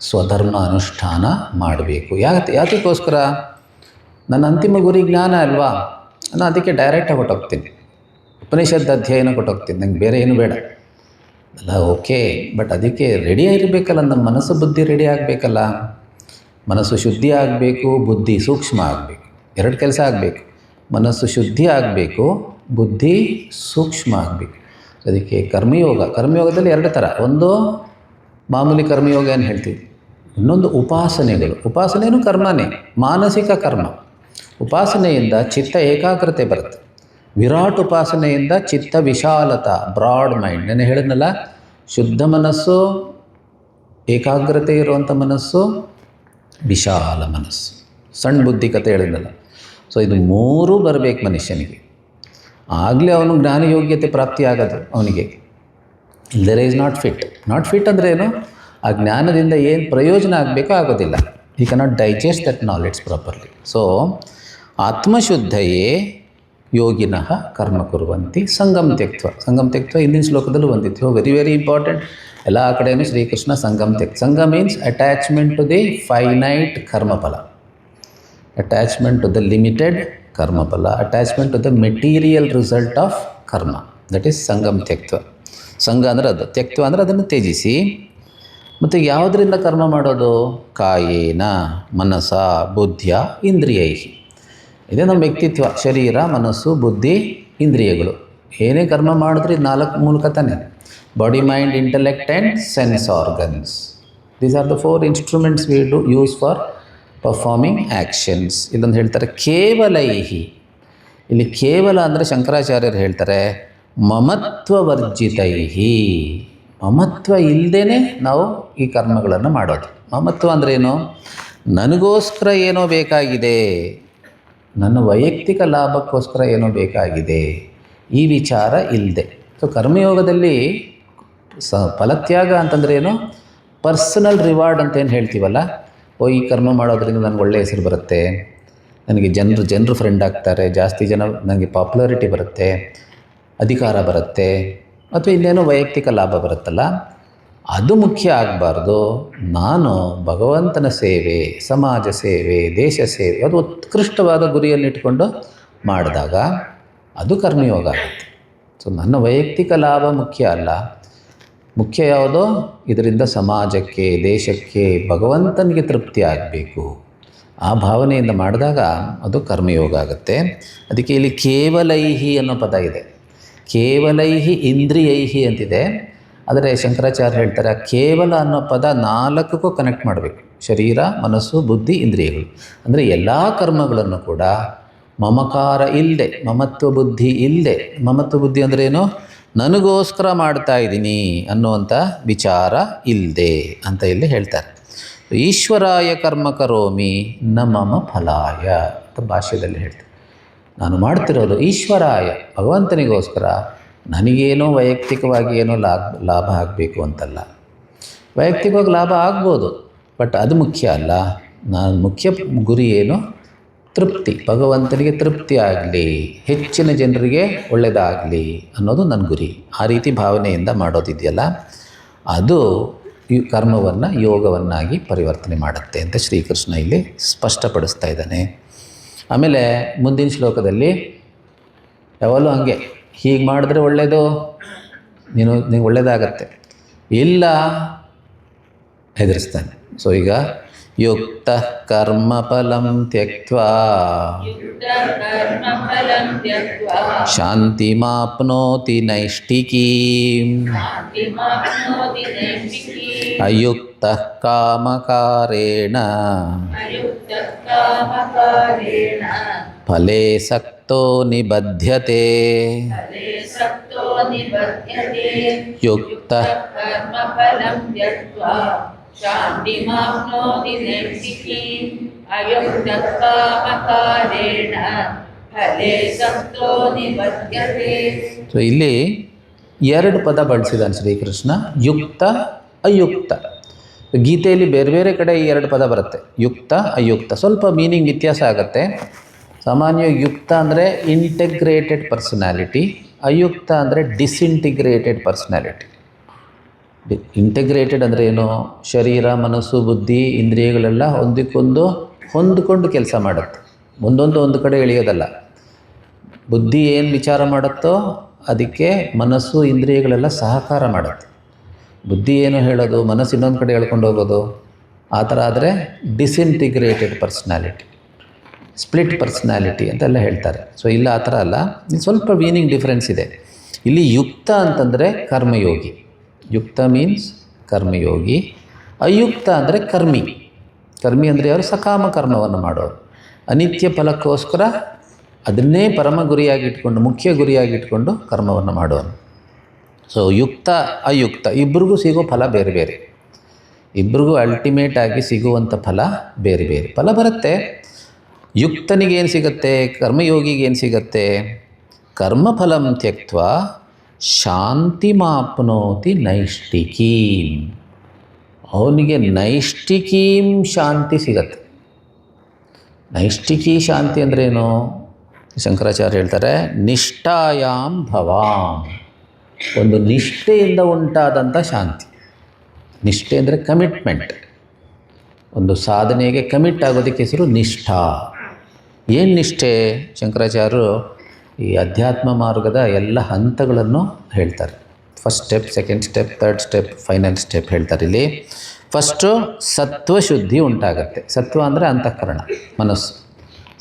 ಸ್ವಧರ್ಮ ಅನುಷ್ಠಾನ ಮಾಡಬೇಕು. ಯಾತಕ್ಕೋಸ್ಕರ? ನನ್ನ ಅಂತಿಮ ಗುರಿ ಜ್ಞಾನ ಅಲ್ವಾ? ನಾನು ಅದಕ್ಕೆ ಡೈರೆಕ್ಟಾಗಿ ಹೊಟ್ಟೋಗ್ತೀನಿ, ಉಪನಿಷತ್ ಅಧ್ಯಯನ ಕೊಟ್ಟೋಗ್ತೀನಿ, ನಂಗೆ ಬೇರೆ ಏನು ಬೇಡ ಅಲ್ಲ. ಓಕೆ, ಬಟ್ ಅದಕ್ಕೆ ರೆಡಿ ಆಗಿರಬೇಕಲ್ಲ, ನಮ್ಮ ಮನಸ್ಸು ಬುದ್ಧಿ ರೆಡಿ ಆಗಬೇಕಲ್ಲ. ಮನಸ್ಸು ಶುದ್ಧಿ ಆಗಬೇಕು, ಬುದ್ಧಿ ಸೂಕ್ಷ್ಮ ಆಗಬೇಕು. ಎರಡು ಕೆಲಸ ಆಗಬೇಕು. ಮನಸ್ಸು ಶುದ್ಧಿ ಆಗಬೇಕು, ಬುದ್ಧಿ ಸೂಕ್ಷ್ಮ ಆಗಬೇಕು. ಅದಕ್ಕೆ ಕರ್ಮಯೋಗದಲ್ಲಿ ಎರಡು ಥರ. ಒಂದು ಮಾಮೂಲಿ ಕರ್ಮಯೋಗ ಏನು ಹೇಳ್ತೀವಿ, ಇನ್ನೊಂದು ಉಪಾಸನೆಗಳು. ಉಪಾಸನೆಯೂ ಕರ್ಮನೇ, ಮಾನಸಿಕ ಕರ್ಮ. ಉಪಾಸನೆಯಿಂದ ಚಿತ್ತ ಏಕಾಗ್ರತೆ ಬರುತ್ತೆ. ವಿರಾಟ್ ಉಪಾಸನೆಯಿಂದ ಚಿತ್ತ ವಿಶಾಲತಾ, ಬ್ರಾಡ್ ಮೈಂಡ್. ನಾನು ಹೇಳಿದ್ನಲ್ಲ, ಶುದ್ಧ ಮನಸ್ಸು, ಏಕಾಗ್ರತೆ ಇರುವಂಥ ಮನಸ್ಸು, ವಿಶಾಲ ಮನಸ್ಸು, ಸಣ್ಣ ಬುದ್ಧಿ ಕತೆ ಹೇಳಿದ್ನಲ್ಲ. ಸೊ ಇದು ಮೂರೂ ಬರಬೇಕು ಮನುಷ್ಯನಿಗೆ. ಆಗಲೇ ಅವನು ಜ್ಞಾನಯೋಗ್ಯತೆ ಪ್ರಾಪ್ತಿಯಾಗೋದು ಅವನಿಗೆ. ಇಲ್ದರೆ ಈಸ್ ನಾಟ್ ಫಿಟ್ ಅಂದರೆ ಏನು? ಆ ಜ್ಞಾನದಿಂದ ಏನು ಪ್ರಯೋಜನ ಆಗಬೇಕೋ ಆಗೋದಿಲ್ಲ. He cannot digest that knowledge properly. So ಆತ್ಮಶುದ್ಧಯೇ ಯೋಗಿನಃ ಕರ್ಮ ಕುರುವಂತಿ ಸಂಗಮ್ ತ್ಯಕ್ತ್ವ ಹಿಂದಿನ ಶ್ಲೋಕದಲ್ಲೂ ಬಂದಿತ್ತು. Very very important. ಎಲ್ಲ ಕಡೆಯೂ ಶ್ರೀಕೃಷ್ಣ ಸಂಗಮ್ ಸಂಘ means attachment to the finite ಕರ್ಮಫಲ, ಅಟ್ಯಾಚ್ಮೆಂಟ್ ಟು ದ ಲಿಮಿಟೆಡ್ ಕರ್ಮಫಲ, attachment to the material result of karma. That is ಸಂಗಮ್ ತ್ಯಕ್ತ್ವ. ಸಂಘ ಅಂದರೆ ಅದು, ತ್ಯಕ್ತ್ವ ಅಂದರೆ ಅದನ್ನು ತ್ಯಜಿಸಿ. ಮತ್ತು ಯಾವುದರಿಂದ ಕರ್ಮ ಮಾಡೋದು? ಕಾಯೇನ ಮನಸ ಬುದ್ಧಿಯ ಇಂದ್ರಿಯೈ. ಇದೇ ನಮ್ಮ ವ್ಯಕ್ತಿತ್ವ. ಶರೀರ, ಮನಸ್ಸು, ಬುದ್ಧಿ, ಇಂದ್ರಿಯಗಳು. ಏನೇ ಕರ್ಮ ಮಾಡಿದ್ರೆ ಇದು 4 ಮೂಲಕ ತಾನೆ. Body, mind, intellect and sense organs. These are the 4 instruments we use for performing actions. ಇಲ್ಲೊಂದು ಹೇಳ್ತಾರೆ ಕೇವಲೈಹಿ. ಇಲ್ಲಿ ಕೇವಲ ಅಂದರೆ ಶಂಕರಾಚಾರ್ಯರು ಹೇಳ್ತಾರೆ ಮಮತ್ವವರ್ಜಿತೈಹಿ. ಮಮತ್ವ ಇಲ್ಲದೇ ನಾವು ಈ ಕರ್ಮಗಳನ್ನು ಮಾಡೋದು. ಮಮತ್ವ ಅಂದ್ರೇನು? ನನಗೋಸ್ಕರ ಏನೋ ಬೇಕಾಗಿದೆ, ನನ್ನ ವೈಯಕ್ತಿಕ ಲಾಭಕ್ಕೋಸ್ಕರ ಏನೋ ಬೇಕಾಗಿದೆ, ಈ ವಿಚಾರ ಇಲ್ಲದೆ. ಸೊ ಕರ್ಮಯೋಗದಲ್ಲಿ ಫಲತ್ಯಾಗ ಅಂತಂದ್ರೆ ಏನು? ಪರ್ಸನಲ್ ರಿವಾರ್ಡ್ ಅಂತ ಏನು ಹೇಳ್ತೀವಲ್ಲ, ಈ ಕರ್ಮ ಮಾಡೋದ್ರಿಂದ ನನಗೆ ಒಳ್ಳೆಯ ಹೆಸರು ಬರುತ್ತೆ, ನನಗೆ ಜನರು ಫ್ರೆಂಡ್ ಆಗ್ತಾರೆ, ಜಾಸ್ತಿ ಜನ ನನಗೆ ಪಾಪ್ಯುಲಾರಿಟಿ ಬರುತ್ತೆ, ಅಧಿಕಾರ ಬರುತ್ತೆ, ಅಥವಾ ಇನ್ನೇನೋ ವೈಯಕ್ತಿಕ ಲಾಭ ಬರುತ್ತಲ್ಲ, ಅದು ಮುಖ್ಯ ಆಗಬಾರ್ದು. ನಾನು ಭಗವಂತನ ಸೇವೆ, ಸಮಾಜ ಸೇವೆ, ದೇಶ ಸೇವೆ, ಅದು ಉತ್ಕೃಷ್ಟವಾದ ಗುರಿಯನ್ನಿಟ್ಕೊಂಡು ಮಾಡಿದಾಗ ಅದು ಕರ್ಮಯೋಗ ಆಗುತ್ತೆ. ಸೊ ನನ್ನ ವೈಯಕ್ತಿಕ ಲಾಭ ಮುಖ್ಯ ಅಲ್ಲ, ಮುಖ್ಯ ಯಾವುದೋ ಇದರಿಂದ ಸಮಾಜಕ್ಕೆ, ದೇಶಕ್ಕೆ, ಭಗವಂತನಿಗೆ ತೃಪ್ತಿ ಆಗಬೇಕು. ಆ ಭಾವನೆಯಿಂದ ಮಾಡಿದಾಗ ಅದು ಕರ್ಮಯೋಗ ಆಗುತ್ತೆ. ಅದಕ್ಕೆ ಇಲ್ಲಿ ಕೇವಲೈಹಿ ಅನ್ನೋ ಪದ ಇದೆ. ಕೇವಲೈಹಿ ಇಂದ್ರಿಯೈಹಿ ಅಂತಿದೆ. ಆದರೆ ಶಂಕರಾಚಾರ್ಯ ಹೇಳ್ತಾರೆ ಕೇವಲ ಅನ್ನೋ ಪದ 4ಕ್ಕೂ ಕನೆಕ್ಟ್ ಮಾಡಬೇಕು. ಶರೀರ, ಮನಸ್ಸು, ಬುದ್ಧಿ, ಇಂದ್ರಿಯಗಳು. ಅಂದರೆ ಎಲ್ಲ ಕರ್ಮಗಳನ್ನು ಕೂಡ ಮಮಕಾರ ಇಲ್ಲದೆ, ಮಮತ್ವ ಬುದ್ಧಿ ಇಲ್ಲದೆ. ಮಮತ್ವ ಬುದ್ಧಿ ಅಂದ್ರೇನು? ನನಗೋಸ್ಕರ ಮಾಡ್ತಾ ಇದ್ದೀನಿ ಅನ್ನುವಂಥ ವಿಚಾರ ಇಲ್ಲದೆ ಅಂತ ಇಲ್ಲಿ ಹೇಳ್ತಾರೆ. ಈಶ್ವರಾಯ ಕರ್ಮ ಕರೋಮಿ ನ ಮಮ ಫಲಾಯ ಅಂತ ಭಾಷ್ಯದಲ್ಲಿ ಹೇಳ್ತಾರೆ. ನಾನು ಮಾಡ್ತಿರೋದು ಈಶ್ವರಾಯ, ಭಗವಂತನಿಗೋಸ್ಕರ. ನನಗೇನೋ ವೈಯಕ್ತಿಕವಾಗಿ ಏನೋ ಲಾಭ ಆಗಬೇಕು ಅಂತಲ್ಲ. ವೈಯಕ್ತಿಕವಾಗಿ ಲಾಭ ಆಗ್ಬೋದು, ಬಟ್ ಅದು ಮುಖ್ಯ ಅಲ್ಲ. ನಾನು ಮುಖ್ಯ ಗುರಿ ಏನು? ತೃಪ್ತಿ, ಭಗವಂತನಿಗೆ ತೃಪ್ತಿ ಆಗಲಿ, ಹೆಚ್ಚಿನ ಜನರಿಗೆ ಒಳ್ಳೆಯದಾಗಲಿ ಅನ್ನೋದು ನನ್ನ ಗುರಿ. ಆ ರೀತಿ ಭಾವನೆಯಿಂದ ಮಾಡೋದಿದೆಯಲ್ಲ, ಅದು ಈ ಕರ್ಮವನ್ನು ಯೋಗವನ್ನಾಗಿ ಪರಿವರ್ತನೆ ಮಾಡುತ್ತೆ ಅಂತ ಶ್ರೀಕೃಷ್ಣ ಇಲ್ಲಿ ಸ್ಪಷ್ಟಪಡಿಸ್ತಾ ಇದ್ದಾನೆ. ಆಮೇಲೆ ಮುಂದಿನ ಶ್ಲೋಕದಲ್ಲಿ ಯಾವಾಗಲೂ ಹಾಗೆ, ಹೀಗೆ ಮಾಡಿದ್ರೆ ಒಳ್ಳೆಯದು, ನಿನಗೆ ಒಳ್ಳೆಯದಾಗತ್ತೆ, ಇಲ್ಲ ಹೆದರಿಸ್ತಾನೆ. ಸೊ ಈಗ ಯುಕ್ತಃ ಕರ್ಮಫಲಂ ತ್ಯಕ್ತ್ವಾ ಕರ್ಮಫಲಂ ತ್ಯಕ್ತ್ವಾ ಶಾಂತಿಮಾಪ್ನೋತಿ ನೈಷ್ಠಿಕೀಂ ಶಾಂತಿಮಾಪ್ನೋತಿ ನೈಷ್ಠಿಕೀಂ ಅಯುಕ್ತಃ ಕಾಮಕಾರೇಣ ಅಯುಕ್ತಃ ಕಾಮಕಾರೇಣ ಫಲೇ ಸಕ್ತೋ ನಿಬಧ್ಯತೆ ಫಲೇ ಸಕ್ತೋ ನಿಬಧ್ಯತೆ ಯುಕ್ತಃ ಕರ್ಮಫಲಂ ತ್ಯಕ್ತ್ವಾ ಶಾಂತಿಮಾಪ್ನೋತಿ ನೈಷ್ಠಿಕೀಂ ಅಯುಕ್ತಃ ಕಾಮಕಾರೇಣ ಫಲೇ ಸಕ್ತೋ ನಿಬಧ್ಯತೆ. ಸೊ ಇಲ್ಲಿ ಎರಡು ಪದ ಬಳಸಿದಾನೆ ಶ್ರೀಕೃಷ್ಣ, ಯುಕ್ತ ಅಯುಕ್ತ. ಗೀತೆಯಲ್ಲಿ ಬೇರೆ ಬೇರೆ ಕಡೆ ಈ ಎರಡು ಪದ ಬರುತ್ತೆ, ಯುಕ್ತ ಅಯುಕ್ತ. ಸ್ವಲ್ಪ ಮೀನಿಂಗ್ ವ್ಯತ್ಯಾಸ ಆಗುತ್ತೆ. ಸಾಮಾನ್ಯವಾಗಿ ಯುಕ್ತ ಅಂದರೆ ಇಂಟೆಗ್ರೇಟೆಡ್ ಪರ್ಸನಾಲಿಟಿ, ಅಯುಕ್ತ ಅಂದರೆ ಡಿಸ್ಇಂಟಿಗ್ರೇಟೆಡ್ ಪರ್ಸನಾಲಿಟಿ. ಇಂಟೆಗ್ರೇಟೆಡ್ ಅಂದರೆ ಏನು? ಶರೀರ, ಮನಸ್ಸು, ಬುದ್ಧಿ, ಇಂದ್ರಿಯಗಳೆಲ್ಲ ಒಂದಕ್ಕೊಂದು ಹೊಂದಿಕೊಂಡು ಕೆಲಸ ಮಾಡುತ್ತೆ, ಒಂದು ಕಡೆ ಇಳಿಯೋದಲ್ಲ. ಬುದ್ಧಿ ಏನು ವಿಚಾರ ಮಾಡುತ್ತೋ ಅದಕ್ಕೆ ಮನಸ್ಸು, ಇಂದ್ರಿಯಗಳೆಲ್ಲ ಸಹಕಾರ ಮಾಡುತ್ತೆ. ಬುದ್ಧಿ ಏನು ಹೇಳೋದು, ಮನಸ್ಸು ಇನ್ನೊಂದು ಕಡೆ ಹೇಳ್ಕೊಂಡು ಹೋಗೋದು, ಆ ಥರ ಆದರೆ ಡಿಸ್ಇಂಟಿಗ್ರೇಟೆಡ್ ಪರ್ಸ್ನಾಲಿಟಿ, ಸ್ಪ್ಲಿಟ್ ಪರ್ಸ್ನಾಲಿಟಿ ಅಂತೆಲ್ಲ ಹೇಳ್ತಾರೆ. ಸೊ ಇಲ್ಲ ಆ ಥರ ಅಲ್ಲ, ಸ್ವಲ್ಪ ಮೀನಿಂಗ್ ಡಿಫ್ರೆನ್ಸ್ ಇದೆ. ಇಲ್ಲಿ ಯುಕ್ತ ಅಂತಂದರೆ ಕರ್ಮಯೋಗಿ, ಯುಕ್ತ ಮೀನ್ಸ್ ಕರ್ಮಯೋಗಿ. ಅಯುಕ್ತ ಅಂದರೆ ಕರ್ಮಿ. ಕರ್ಮಿ ಅಂದರೆ ಅವರು ಸಕಾಮ ಕರ್ಮವನ್ನು ಮಾಡೋರು, ಅನಿತ್ಯ ಫಲಕ್ಕೋಸ್ಕರ ಅದನ್ನೇ ಪರಮ ಗುರಿಯಾಗಿಟ್ಕೊಂಡು, ಮುಖ್ಯ ಗುರಿಯಾಗಿಟ್ಕೊಂಡು ಕರ್ಮವನ್ನು ಮಾಡೋನು. ಸೊ ಯುಕ್ತ ಅಯುಕ್ತ ಇಬ್ಬರಿಗೂ ಸಿಗೋ ಫಲ ಬೇರೆ ಬೇರೆ, ಇಬ್ಬರಿಗೂ ಅಲ್ಟಿಮೇಟ್ ಆಗಿ ಸಿಗುವಂಥ ಫಲ ಬೇರೆ ಬೇರೆ ಫಲ ಬರುತ್ತೆ. ಯುಕ್ತನಿಗೇನು ಸಿಗುತ್ತೆ, ಕರ್ಮಯೋಗಿಗೇನು ಸಿಗುತ್ತೆ? ಕರ್ಮಫಲಂ ತ್ಯಕ್ತ್ವಾ ಶಾಂತಿಮಾಪ್ನೋತಿ ನೈಷ್ಠಿಕೀಂ. ಅವನಿಗೆ ನೈಷ್ಠಿಕೀಂ ಶಾಂತಿ ಸಿಗತ್ತೆ. ನೈಷ್ಠಿಕಿ ಶಾಂತಿ ಅಂದ್ರೇನು? ಶಂಕರಾಚಾರ್ಯ ಹೇಳ್ತಾರೆ, ನಿಷ್ಠಾಯಾಂ ಭವಾಂ. ಒಂದು ನಿಷ್ಠೆಯಿಂದ ಉಂಟಾದಂಥ ಶಾಂತಿ. ನಿಷ್ಠೆ ಅಂದರೆ ಕಮಿಟ್ಮೆಂಟ್, ಒಂದು ಸಾಧನೆಗೆ ಕಮಿಟ್ ಆಗೋದಕ್ಕೆ ಹೆಸರು ನಿಷ್ಠಾ. ಏನು ನಿಷ್ಠೆ? ಶಂಕರಾಚಾರ್ಯರು ಈ ಅಧ್ಯಾತ್ಮ ಮಾರ್ಗದ ಎಲ್ಲ ಹಂತಗಳನ್ನು ಹೇಳ್ತಾರೆ. First step, second step, third step, final step ಹೇಳ್ತಾರೆ. ಇಲ್ಲಿ ಫಸ್ಟು ಸತ್ವಶುದ್ಧಿ ಉಂಟಾಗತ್ತೆ. ಸತ್ವ ಅಂದರೆ ಅಂತಃಕರಣ, ಮನಸ್ಸು.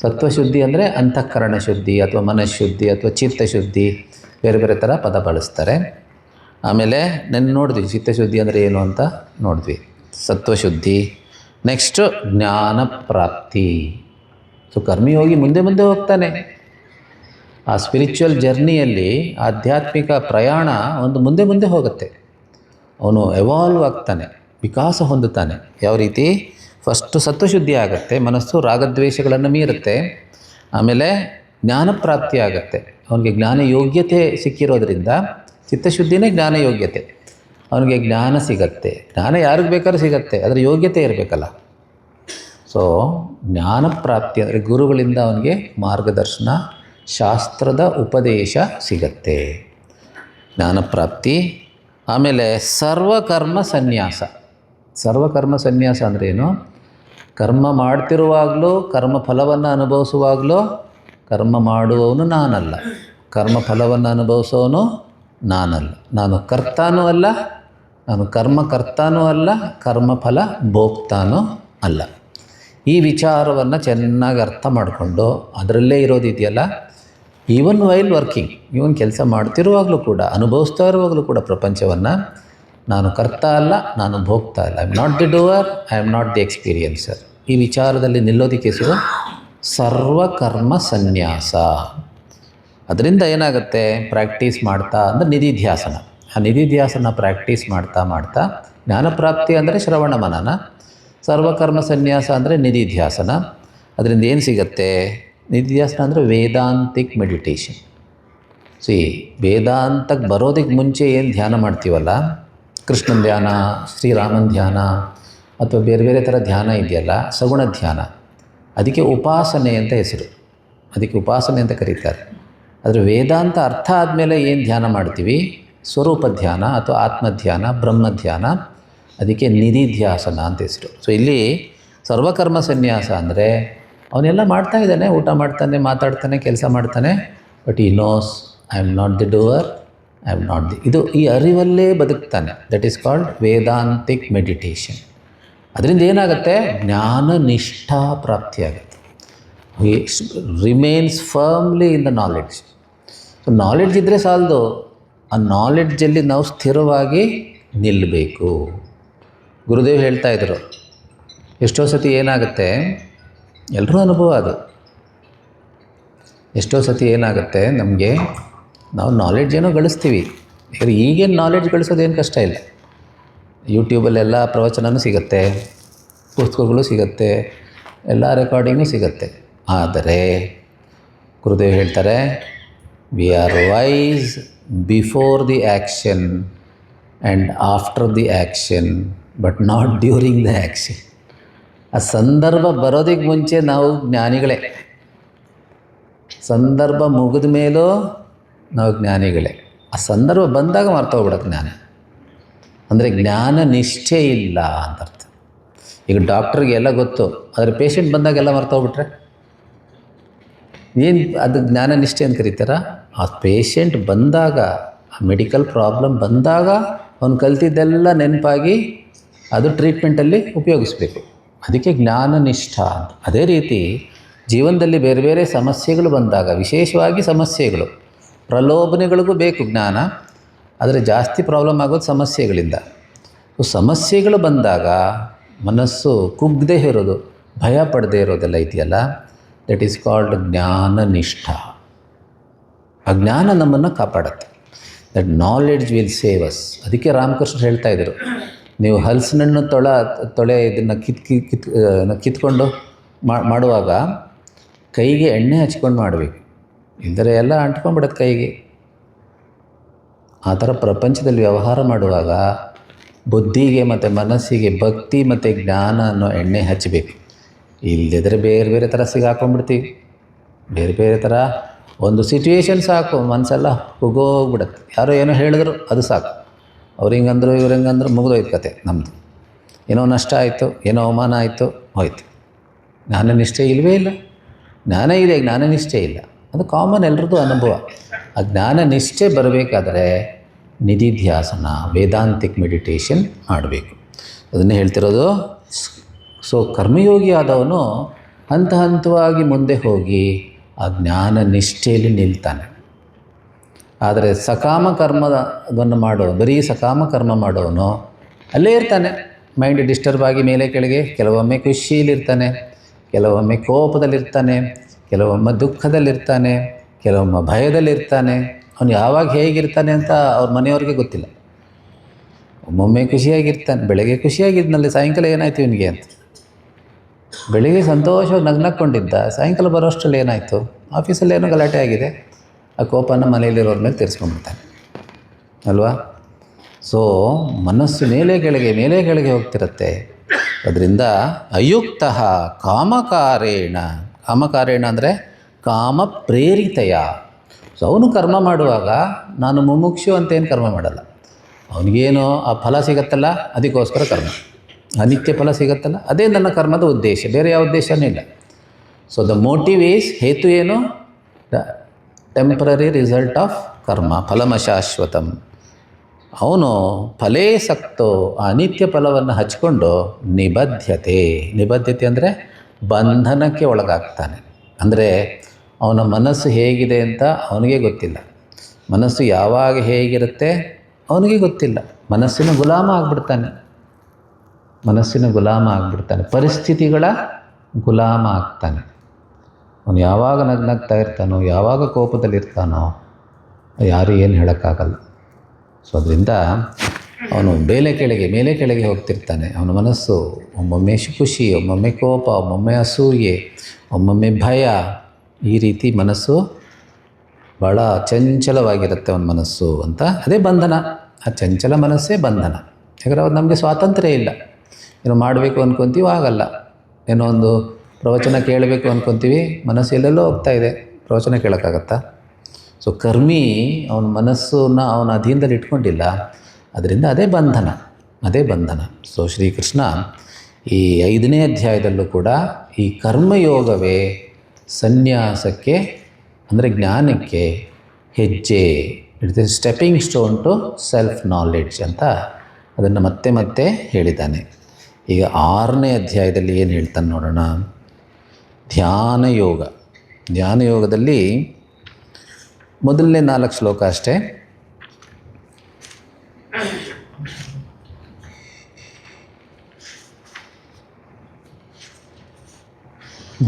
ಸತ್ವಶುದ್ಧಿ ಅಂದರೆ ಅಂತಃಕರಣ ಶುದ್ಧಿ ಅಥವಾ ಮನಃಶುದ್ಧಿ ಅಥವಾ ಚಿತ್ತಶುದ್ಧಿ, ಬೇರೆ ಬೇರೆ ಥರ ಪದ ಬಳಸ್ತಾರೆ. ಆಮೇಲೆ ನೆನ್ನೆ ನೋಡಿದ್ವಿ ಚಿತ್ತಶುದ್ಧಿ ಅಂದರೆ ಏನು ಅಂತ ನೋಡಿದ್ವಿ, ಸತ್ವಶುದ್ಧಿ. ನೆಕ್ಸ್ಟು ಜ್ಞಾನ ಪ್ರಾಪ್ತಿ. ಸೊ ಕರ್ಮಿಯೋಗಿ ಮುಂದೆ ಮುಂದೆ ಹೋಗ್ತಾನೆ. ಆ ಸ್ಪಿರಿಚುವಲ್ ಜರ್ನಿಯಲ್ಲಿ ಆಧ್ಯಾತ್ಮಿಕ ಪ್ರಯಾಣ ಒಂದು ಮುಂದೆ ಮುಂದೆ ಹೋಗುತ್ತೆ. ಅವನು ಎವಾಲ್ವ್ ಆಗ್ತಾನೆ, ವಿಕಾಸ ಹೊಂದುತ್ತಾನೆ. ಯಾವ ರೀತಿ? ಫಸ್ಟು ಸತ್ವಶುದ್ಧಿ ಆಗುತ್ತೆ, ಮನಸ್ಸು ರಾಗದ್ವೇಷಗಳನ್ನು ಮೀರುತ್ತೆ. ಆಮೇಲೆ ಜ್ಞಾನಪ್ರಾಪ್ತಿ ಆಗುತ್ತೆ, ಅವನಿಗೆ ಜ್ಞಾನ ಯೋಗ್ಯತೆ ಸಿಕ್ಕಿರೋದ್ರಿಂದ, ಚಿತ್ತಶುದ್ಧಿನೇ ಜ್ಞಾನ ಯೋಗ್ಯತೆ. ಅವನಿಗೆ ಜ್ಞಾನ ಸಿಗತ್ತೆ. ಜ್ಞಾನ ಯಾರಿಗೆ ಬೇಕಾದ್ರೂ ಸಿಗತ್ತೆ, ಅದರ ಯೋಗ್ಯತೆ ಇರಬೇಕಲ್ಲ. ಸೊ ಜ್ಞಾನಪ್ರಾಪ್ತಿ ಅಂದರೆ ಗುರುಗಳಿಂದ ಅವನಿಗೆ ಮಾರ್ಗದರ್ಶನ, ಶಾಸ್ತ್ರದ ಉಪದೇಶ ಸಿಗತ್ತೆ, ಜ್ಞಾನಪ್ರಾಪ್ತಿ. ಆಮೇಲೆ ಸರ್ವಕರ್ಮ ಸನ್ಯಾಸ. ಸರ್ವಕರ್ಮ ಸನ್ಯಾಸ ಅಂದ್ರೇನು? ಕರ್ಮ ಮಾಡ್ತಿರುವಾಗಲೂ, ಕರ್ಮ ಫಲವನ್ನು ಅನುಭವಿಸುವಾಗಲೂ ಕರ್ಮ ಮಾಡುವವನು ನಾನಲ್ಲ, ಕರ್ಮ ಫಲವನ್ನು ಅನುಭವಿಸೋನು ನಾನಲ್ಲ. ನಾನು ಕರ್ತಾನೂ ಅಲ್ಲ, ನಾನು ಕರ್ಮಕರ್ತಾನೂ ಅಲ್ಲ, ಕರ್ಮಫಲ ಭೋಕ್ತಾನೂ ಅಲ್ಲ. ಈ ವಿಚಾರವನ್ನು ಚೆನ್ನಾಗಿ ಅರ್ಥ ಮಾಡಿಕೊಂಡು ಅದರಲ್ಲೇ ಇರೋದಿದೆಯಲ್ಲ, ಈವನ್ ವೈಲ್ ವರ್ಕಿಂಗ್, ಇವನ್ ಕೆಲಸ ಮಾಡ್ತಿರುವಾಗಲೂ ಕೂಡ, ಅನುಭವಿಸ್ತಾ ಇರುವಾಗಲೂ ಕೂಡ ಪ್ರಪಂಚವನ್ನು ನಾನು ಕರ್ತ ಅಲ್ಲ, ನಾನು ಭೋಗ್ತಾ ಇಲ್ಲ. I am not the doer, I am not the experiencer. ಈ ವಿಚಾರದಲ್ಲಿ ನಿಲ್ಲೋದಕ್ಕೆ ಹೆಸರು ಸರ್ವಕರ್ಮ ಸನ್ಯಾಸ. ಅದರಿಂದ ಏನಾಗುತ್ತೆ? ಪ್ರಾಕ್ಟೀಸ್ ಮಾಡ್ತಾ ಅಂದರೆ ನಿಧಿಧ್ಯಾಸನ. ಆ ನಿಧಿಧ್ಯಾಸನ ಪ್ರಾಕ್ಟೀಸ್ ಮಾಡ್ತಾ ಮಾಡ್ತಾ ಜ್ಞಾನಪ್ರಾಪ್ತಿ ಅಂದರೆ ಶ್ರವಣ ಮನನ, ಸರ್ವಕರ್ಮ ಸನ್ಯಾಸ ಅಂದರೆ ನಿಧಿಧ್ಯಾಸನ. ಅದರಿಂದ ಏನು ಸಿಗುತ್ತೆ? ನಿಧಿಧ್ಯಾಸನ ಅಂದರೆ ವೇದಾಂತಿಕ್ ಮೆಡಿಟೇಷನ್. ವೇದಾಂತಕ್ಕೆ ಬರೋದಕ್ಕೆ ಮುಂಚೆ ಏನು ಧ್ಯಾನ ಮಾಡ್ತೀವಲ್ಲ, ಕೃಷ್ಣನ ಧ್ಯಾನ, ಶ್ರೀರಾಮನ ಧ್ಯಾನ ಅಥವಾ ಬೇರೆ ಬೇರೆ ಥರ ಧ್ಯಾನ ಇದೆಯಲ್ಲ, ಸಗುಣ ಧ್ಯಾನ, ಅದಕ್ಕೆ ಉಪಾಸನೆ ಅಂತ ಹೆಸರು, ಅದಕ್ಕೆ ಉಪಾಸನೆ ಅಂತ ಕರೀತಾರೆ. ಆದರೆ ವೇದಾಂತ ಅರ್ಥ ಆದಮೇಲೆ ಏನು ಧ್ಯಾನ ಮಾಡ್ತೀವಿ? ಸ್ವರೂಪ ಧ್ಯಾನ ಅಥವಾ ಆತ್ಮಧ್ಯಾನ, ಬ್ರಹ್ಮಧ್ಯಾನ, ಅದಕ್ಕೆ ನಿಧಿಧ್ಯಾಸನ ಅಂತ ಹೆಸರು. ಸೊ ಇಲ್ಲಿ ಸರ್ವಕರ್ಮ ಸನ್ಯಾಸ ಅಂದರೆ ಅವನೆಲ್ಲ ಮಾಡ್ತಾ ಇದ್ದಾನೆ, ಊಟ ಮಾಡ್ತಾನೆ, ಮಾತಾಡ್ತಾನೆ, ಕೆಲಸ ಮಾಡ್ತಾನೆ, but he knows I am not the doer, I am not the, ಇದು ಈ ಅರಿವಲ್ಲೇ ಬದುಕ್ತಾನೆ. That is called Vedantic meditation. ಅದರಿಂದ ಏನಾಗುತ್ತೆ, ಜ್ಞಾನ ನಿಷ್ಠಾ ಪ್ರಾಪ್ತಿಯಾಗುತ್ತೆ. Remains firmly in the knowledge. So knowledge ಇದ್ದರೆ ಸಾಲದು, ಆ ನಾಲೆಡ್ಜಲ್ಲಿ ನಾವು ಸ್ಥಿರವಾಗಿ ನಿಲ್ಲಬೇಕು. ಗುರುದೇವ್ ಹೇಳ್ತಾ ಇದ್ರು, ಎಷ್ಟೋ ಸತಿ ಏನಾಗುತ್ತೆ, ಎಲ್ಲರೂ ಅನುಭವ ಅದು, ಎಷ್ಟೋ ಸತಿ ಏನಾಗುತ್ತೆ ನಮಗೆ, ನಾವು ನಾಲೆಡ್ಜ್ ಏನೋ ಗಳಿಸ್ತೀವಿ. ಈಗೇನು ನಾಲೆಡ್ಜ್ ಗಳಿಸೋದೇನು ಕಷ್ಟ ಇಲ್ಲ. ಯೂಟ್ಯೂಬಲ್ಲೆಲ್ಲ ಪ್ರವಚನವೂ ಸಿಗುತ್ತೆ, ಪುಸ್ತಕಗಳು ಸಿಗುತ್ತೆ, ಎಲ್ಲ ರೆಕಾರ್ಡಿಂಗು ಸಿಗುತ್ತೆ. ಆದರೆ ಗುರುದೇವ್ ಹೇಳ್ತಾರೆ, we are wise before the action and after the action, but not during the action. ಆ ಸಂದರ್ಭ ಬರೋದಕ್ಕೆ ಮುಂಚೆ ನಾವು ಜ್ಞಾನಿಗಳೇ, ಸಂದರ್ಭ ಮುಗಿದ ಮೇಲೂ ನಾವು ಜ್ಞಾನಿಗಳೇ. ಆ ಸಂದರ್ಭ ಬಂದಾಗ ಮರ್ತೋಗ್ಬಿಡೋದು ಜ್ಞಾನ. ಅಂದರೆ ಜ್ಞಾನ ನಿಷ್ಠೆ ಇಲ್ಲ ಅಂತ ಅರ್ಥ. ಈಗ ಡಾಕ್ಟ್ರಿಗೆ ಎಲ್ಲ ಗೊತ್ತು, ಆದರೆ ಪೇಷಂಟ್ ಬಂದಾಗೆಲ್ಲ ಮರ್ತೋಗ್ಬಿಟ್ರೆ ಏನು ಅದು ಜ್ಞಾನ ನಿಷ್ಠೆ ಅಂತ ಕರೀತಾರ? ಆ ಪೇಷಂಟ್ ಬಂದಾಗ, ಆ ಮೆಡಿಕಲ್ ಪ್ರಾಬ್ಲಮ್ ಬಂದಾಗ ಅವ್ನು ಕಲ್ತಿದ್ದೆಲ್ಲ ನೆನಪಾಗಿ ಅದು ಟ್ರೀಟ್ಮೆಂಟಲ್ಲಿ ಉಪಯೋಗಿಸ್ಬೇಕು. ಅದಕ್ಕೆ ಜ್ಞಾನ ನಿಷ್ಠ ಅಂತ. ಅದೇ ರೀತಿ ಜೀವನದಲ್ಲಿ ಬೇರೆ ಬೇರೆ ಸಮಸ್ಯೆಗಳು ಬಂದಾಗ, ವಿಶೇಷವಾಗಿ ಸಮಸ್ಯೆಗಳು, ಪ್ರಲೋಭನೆಗಳಿಗೂ ಬೇಕು ಜ್ಞಾನ, ಆದರೆ ಜಾಸ್ತಿ ಪ್ರಾಬ್ಲಮ್ ಆಗೋದು ಸಮಸ್ಯೆಗಳಿಂದ. ಸಮಸ್ಯೆಗಳು ಬಂದಾಗ ಮನಸ್ಸು ಕುಗ್ಗದೇ ಇರೋದು, ಭಯ ಪಡದೇ ಇರೋದೆಲ್ಲ ಇದೆಯಲ್ಲ, ದಟ್ ಈಸ್ ಕಾಲ್ಡ್ ಜ್ಞಾನ ನಿಷ್ಠ. ಆ ಜ್ಞಾನ ನಮ್ಮನ್ನು ಕಾಪಾಡುತ್ತೆ. That knowledge will save us. ಅದಕ್ಕೆ ರಾಮಕೃಷ್ಣ ಹೇಳ್ತಾ ಇದ್ದರು, ನೀವು ಹಲಸಿನಣ್ಣು ತೊಳೆ ಇದನ್ನು ಕಿತ್ಕೊಂಡು ಮಾಡುವಾಗ ಕೈಗೆ ಎಣ್ಣೆ ಹಚ್ಕೊಂಡು ಮಾಡಬೇಕು, ಇಲ್ಲದ್ರೆ ಎಲ್ಲ ಅಂಟ್ಕೊಂಡ್ಬಿಡತ್ತೆ ಕೈಗೆ. ಆ ಥರ ಪ್ರಪಂಚದಲ್ಲಿ ವ್ಯವಹಾರ ಮಾಡುವಾಗ ಬುದ್ಧಿಗೆ ಮತ್ತು ಮನಸ್ಸಿಗೆ ಭಕ್ತಿ ಮತ್ತು ಜ್ಞಾನ ಅನ್ನೋ ಎಣ್ಣೆ ಹಚ್ಚಬೇಕು. ಇಲ್ಲದಿದ್ದರೆ ಬೇರೆ ಬೇರೆ ಥರ ಸಿಗಾಕೊಂಡ್ಬಿಡ್ತೀವಿ. ಬೇರೆ ಬೇರೆ ಥರ ಒಂದು ಸಿಚುವೇಶನ್ ಸಾಕು, ಮನಸ್ಸೆಲ್ಲ ಹೋಗೋಗ್ಬಿಡತ್ತೆ. ಯಾರೋ ಏನೋ ಹೇಳಿದ್ರು ಅದು ಸಾಕು, ಅವ್ರು ಹಿಂಗಂದ್ರು ಇವ್ರು ಹಿಂಗಂದ್ರು, ಮುಗಿದೋಯ್ತು ಕತೆ ನಮ್ಮದು. ಏನೋ ನಷ್ಟ ಆಯಿತು, ಏನೋ ಅವಮಾನ ಆಯಿತು, ಹೋಯ್ತು. ಜ್ಞಾನನಿಷ್ಠೆ ಇಲ್ಲವೇ ಇಲ್ಲ. ಜ್ಞಾನ ಇದೆ, ಜ್ಞಾನನಿಷ್ಠೆ ಇಲ್ಲ. ಅದು ಕಾಮನ್, ಎಲ್ರದ್ದು ಅನುಭವ. ಆ ಜ್ಞಾನನಿಷ್ಠೆ ಬರಬೇಕಾದ್ರೆ ನಿಧಿಧ್ಯಾಸನ, ವೇದಾಂತಿಕ್ ಮೆಡಿಟೇಷನ್ ಮಾಡಬೇಕು. ಅದನ್ನೇ ಹೇಳ್ತಿರೋದು. ಸೊ ಕರ್ಮಯೋಗಿ ಆದವನು ಹಂತ ಹಂತವಾಗಿ ಮುಂದೆ ಹೋಗಿ ಆ ಜ್ಞಾನ ನಿಷ್ಠೆಯಲ್ಲಿ ನಿಲ್ತಾನೆ. ಆದರೆ ಸಕಾಮ ಕರ್ಮವನ್ನು ಬರೀ ಸಕಾಮ ಕರ್ಮ ಮಾಡೋನು ಅಲ್ಲೇ ಇರ್ತಾನೆ. ಮೈಂಡ್ ಡಿಸ್ಟರ್ಬ್ ಆಗಿ ಮೇಲೆ ಕೆಳಗೆ, ಕೆಲವೊಮ್ಮೆ ಖುಷಿಯಲ್ಲಿರ್ತಾನೆ, ಕೆಲವೊಮ್ಮೆ ಕೋಪದಲ್ಲಿರ್ತಾನೆ, ಕೆಲವೊಮ್ಮೆ ದುಃಖದಲ್ಲಿರ್ತಾನೆ, ಕೆಲವೊಮ್ಮೆ ಭಯದಲ್ಲಿರ್ತಾನೆ. ಅವನು ಯಾವಾಗ ಹೇಗಿರ್ತಾನೆ ಅಂತ ಅವ್ರ ಮನೆಯವ್ರಿಗೆ ಗೊತ್ತಿಲ್ಲ. ಒಮ್ಮೊಮ್ಮೆ ಖುಷಿಯಾಗಿರ್ತಾನೆ, ಬೆಳಗ್ಗೆ ಖುಷಿಯಾಗಿದ್ನಲ್ಲಿ ಸಾಯಂಕಾಲ ಏನಾಯ್ತು ಇವನಿಗೆ ಅಂತ. ಬೆಳಿಗ್ಗೆ ಸಂತೋಷವಾಗಿ ನಗ್ನಕ್ಕೊಂಡಿದ್ದ, ಸಾಯಂಕಾಲ ಬರೋಷ್ಟರಲ್ಲಿ ಏನಾಯಿತು, ಆಫೀಸಲ್ಲಿ ಏನೋ ಗಲಾಟೆ ಆಗಿದೆ, ಆ ಕೋಪನ ಮನೆಯಲ್ಲಿರೋರ ಮೇಲೆ ತೀರಿಸ್ಕೊಂಡ್ಬಿಡ್ತಾನೆ ಅಲ್ವಾ. ಸೊ ಮನಸ್ಸು ಮೇಲೆ ಕೆಳಗೆ ಹೋಗ್ತಿರುತ್ತೆ. ಅದರಿಂದ ಅಯುಕ್ತ ಕಾಮಕಾರೇಣ ಅಂದರೆ ಕಾಮ ಪ್ರೇರಿತೆಯ. ಸೊ ಅವನು ಕರ್ಮ ಮಾಡುವಾಗ ನಾನು ಮುಮುಕ್ಷು ಅಂತೇನು ಕರ್ಮ ಮಾಡಲ್ಲ. ಅವನಿಗೇನೋ ಆ ಫಲ ಸಿಗತ್ತಲ್ಲ, ಅದಕ್ಕೋಸ್ಕರ ಕರ್ಮ. ಅನಿತ್ಯ ಫಲ ಸಿಗತ್ತಲ್ಲ, ಅದೇ ನನ್ನ ಕರ್ಮದ ಉದ್ದೇಶ, ಬೇರೆ ಯಾವ ಉದ್ದೇಶನೂ ಇಲ್ಲ. ಸೊ ದ ಮೋಟಿವ್ ಈಸ್, ಹೇತು ಏನು, ದ ಟೆಂಪ್ರರಿ ರಿಸಲ್ಟ್ ಆಫ್ ಕರ್ಮ, ಫಲಮಶಾಶ್ವತಂ. ಅವನು ಫಲೇ ಸಕ್ತೋ, ಆ ಅನಿತ್ಯ ಫಲವನ್ನು ಹಚ್ಕೊಂಡು ನಿಬದ್ಧತೆ ಅಂದರೆ ಬಂಧನಕ್ಕೆ ಒಳಗಾಗ್ತಾನೆ. ಅಂದರೆ ಅವನ ಮನಸ್ಸು ಹೇಗಿದೆ ಅಂತ ಅವನಿಗೆ ಗೊತ್ತಿಲ್ಲ, ಮನಸ್ಸು ಯಾವಾಗ ಹೇಗಿರುತ್ತೆ ಅವನಿಗೆ ಗೊತ್ತಿಲ್ಲ. ಮನಸ್ಸಿನ ಗುಲಾಮ ಆಗಿಬಿಡ್ತಾನೆ, ಪರಿಸ್ಥಿತಿಗಳ ಗುಲಾಮ ಆಗ್ತಾನೆ. ಅವನು ಯಾವಾಗ ನಗ್ನಗ್ತಾ ಇರ್ತಾನೋ, ಯಾವಾಗ ಕೋಪದಲ್ಲಿರ್ತಾನೋ ಯಾರು ಏನು ಹೇಳೋಕ್ಕಾಗಲ್ಲ. ಸೊ ಅದರಿಂದ ಅವನು ಮೇಲೆ ಕೆಳಗೆ ಹೋಗ್ತಿರ್ತಾನೆ. ಅವನ ಮನಸ್ಸು ಒಮ್ಮೊಮ್ಮೆ ಖುಷಿ, ಒಮ್ಮೊಮ್ಮೆ ಕೋಪ, ಒಮ್ಮೊಮ್ಮೆ ಅಸೂಯೆ, ಒಮ್ಮೊಮ್ಮೆ ಭಯ, ಈ ರೀತಿ ಮನಸ್ಸು ಭಾಳ ಚಂಚಲವಾಗಿರುತ್ತೆ ಅವನ ಮನಸ್ಸು ಅಂತ. ಅದೇ ಬಂಧನ. ಆ ಚಂಚಲ ಮನಸ್ಸೇ ಬಂಧನ. ಯಾಕಂದರೆ ಅದು ನಮಗೆ ಸ್ವಾತಂತ್ರ್ಯ ಇಲ್ಲ. ಏನೋ ಮಾಡಬೇಕು ಅಂದ್ಕೊತೀವಿ, ಆಗಲ್ಲ. ಏನೋ ಒಂದು ಪ್ರವಚನ ಕೇಳಬೇಕು ಅಂದ್ಕೊತೀವಿ, ಮನಸ್ಸು ಎಲ್ಲೆಲ್ಲೋ ಹೋಗ್ತಾ ಇದೆ, ಪ್ರವಚನ ಕೇಳೋಕ್ಕಾಗತ್ತಾ? ಸೊ ಕರ್ಮಿ ಅವನ ಮನಸ್ಸನ್ನು ಅವನ ಅಧೀನದಲ್ಲಿ ಇಟ್ಕೊಂಡಿಲ್ಲ, ಅದರಿಂದ ಅದೇ ಬಂಧನ. ಸೊ ಶ್ರೀಕೃಷ್ಣ ಈ 5ನೇ ಅಧ್ಯಾಯದಲ್ಲೂ ಕೂಡ ಈ ಕರ್ಮಯೋಗವೇ ಸನ್ಯಾಸಕ್ಕೆ ಅಂದರೆ ಜ್ಞಾನಕ್ಕೆ ಹೆಜ್ಜೆ, it is stepping stone to self knowledge ಅಂತ ಅದನ್ನು ಮತ್ತೆ ಹೇಳಿದ್ದಾನೆ. ಈಗ 6ನೇ ಅಧ್ಯಾಯದಲ್ಲಿ ಏನು ಹೇಳ್ತಾನೆ ನೋಡೋಣ. ಧ್ಯಾನ ಯೋಗ. ಧ್ಯಾನ ಯೋಗದಲ್ಲಿ ಮೊದಲನೇ 4 ಶ್ಲೋಕ ಅಷ್ಟೇ.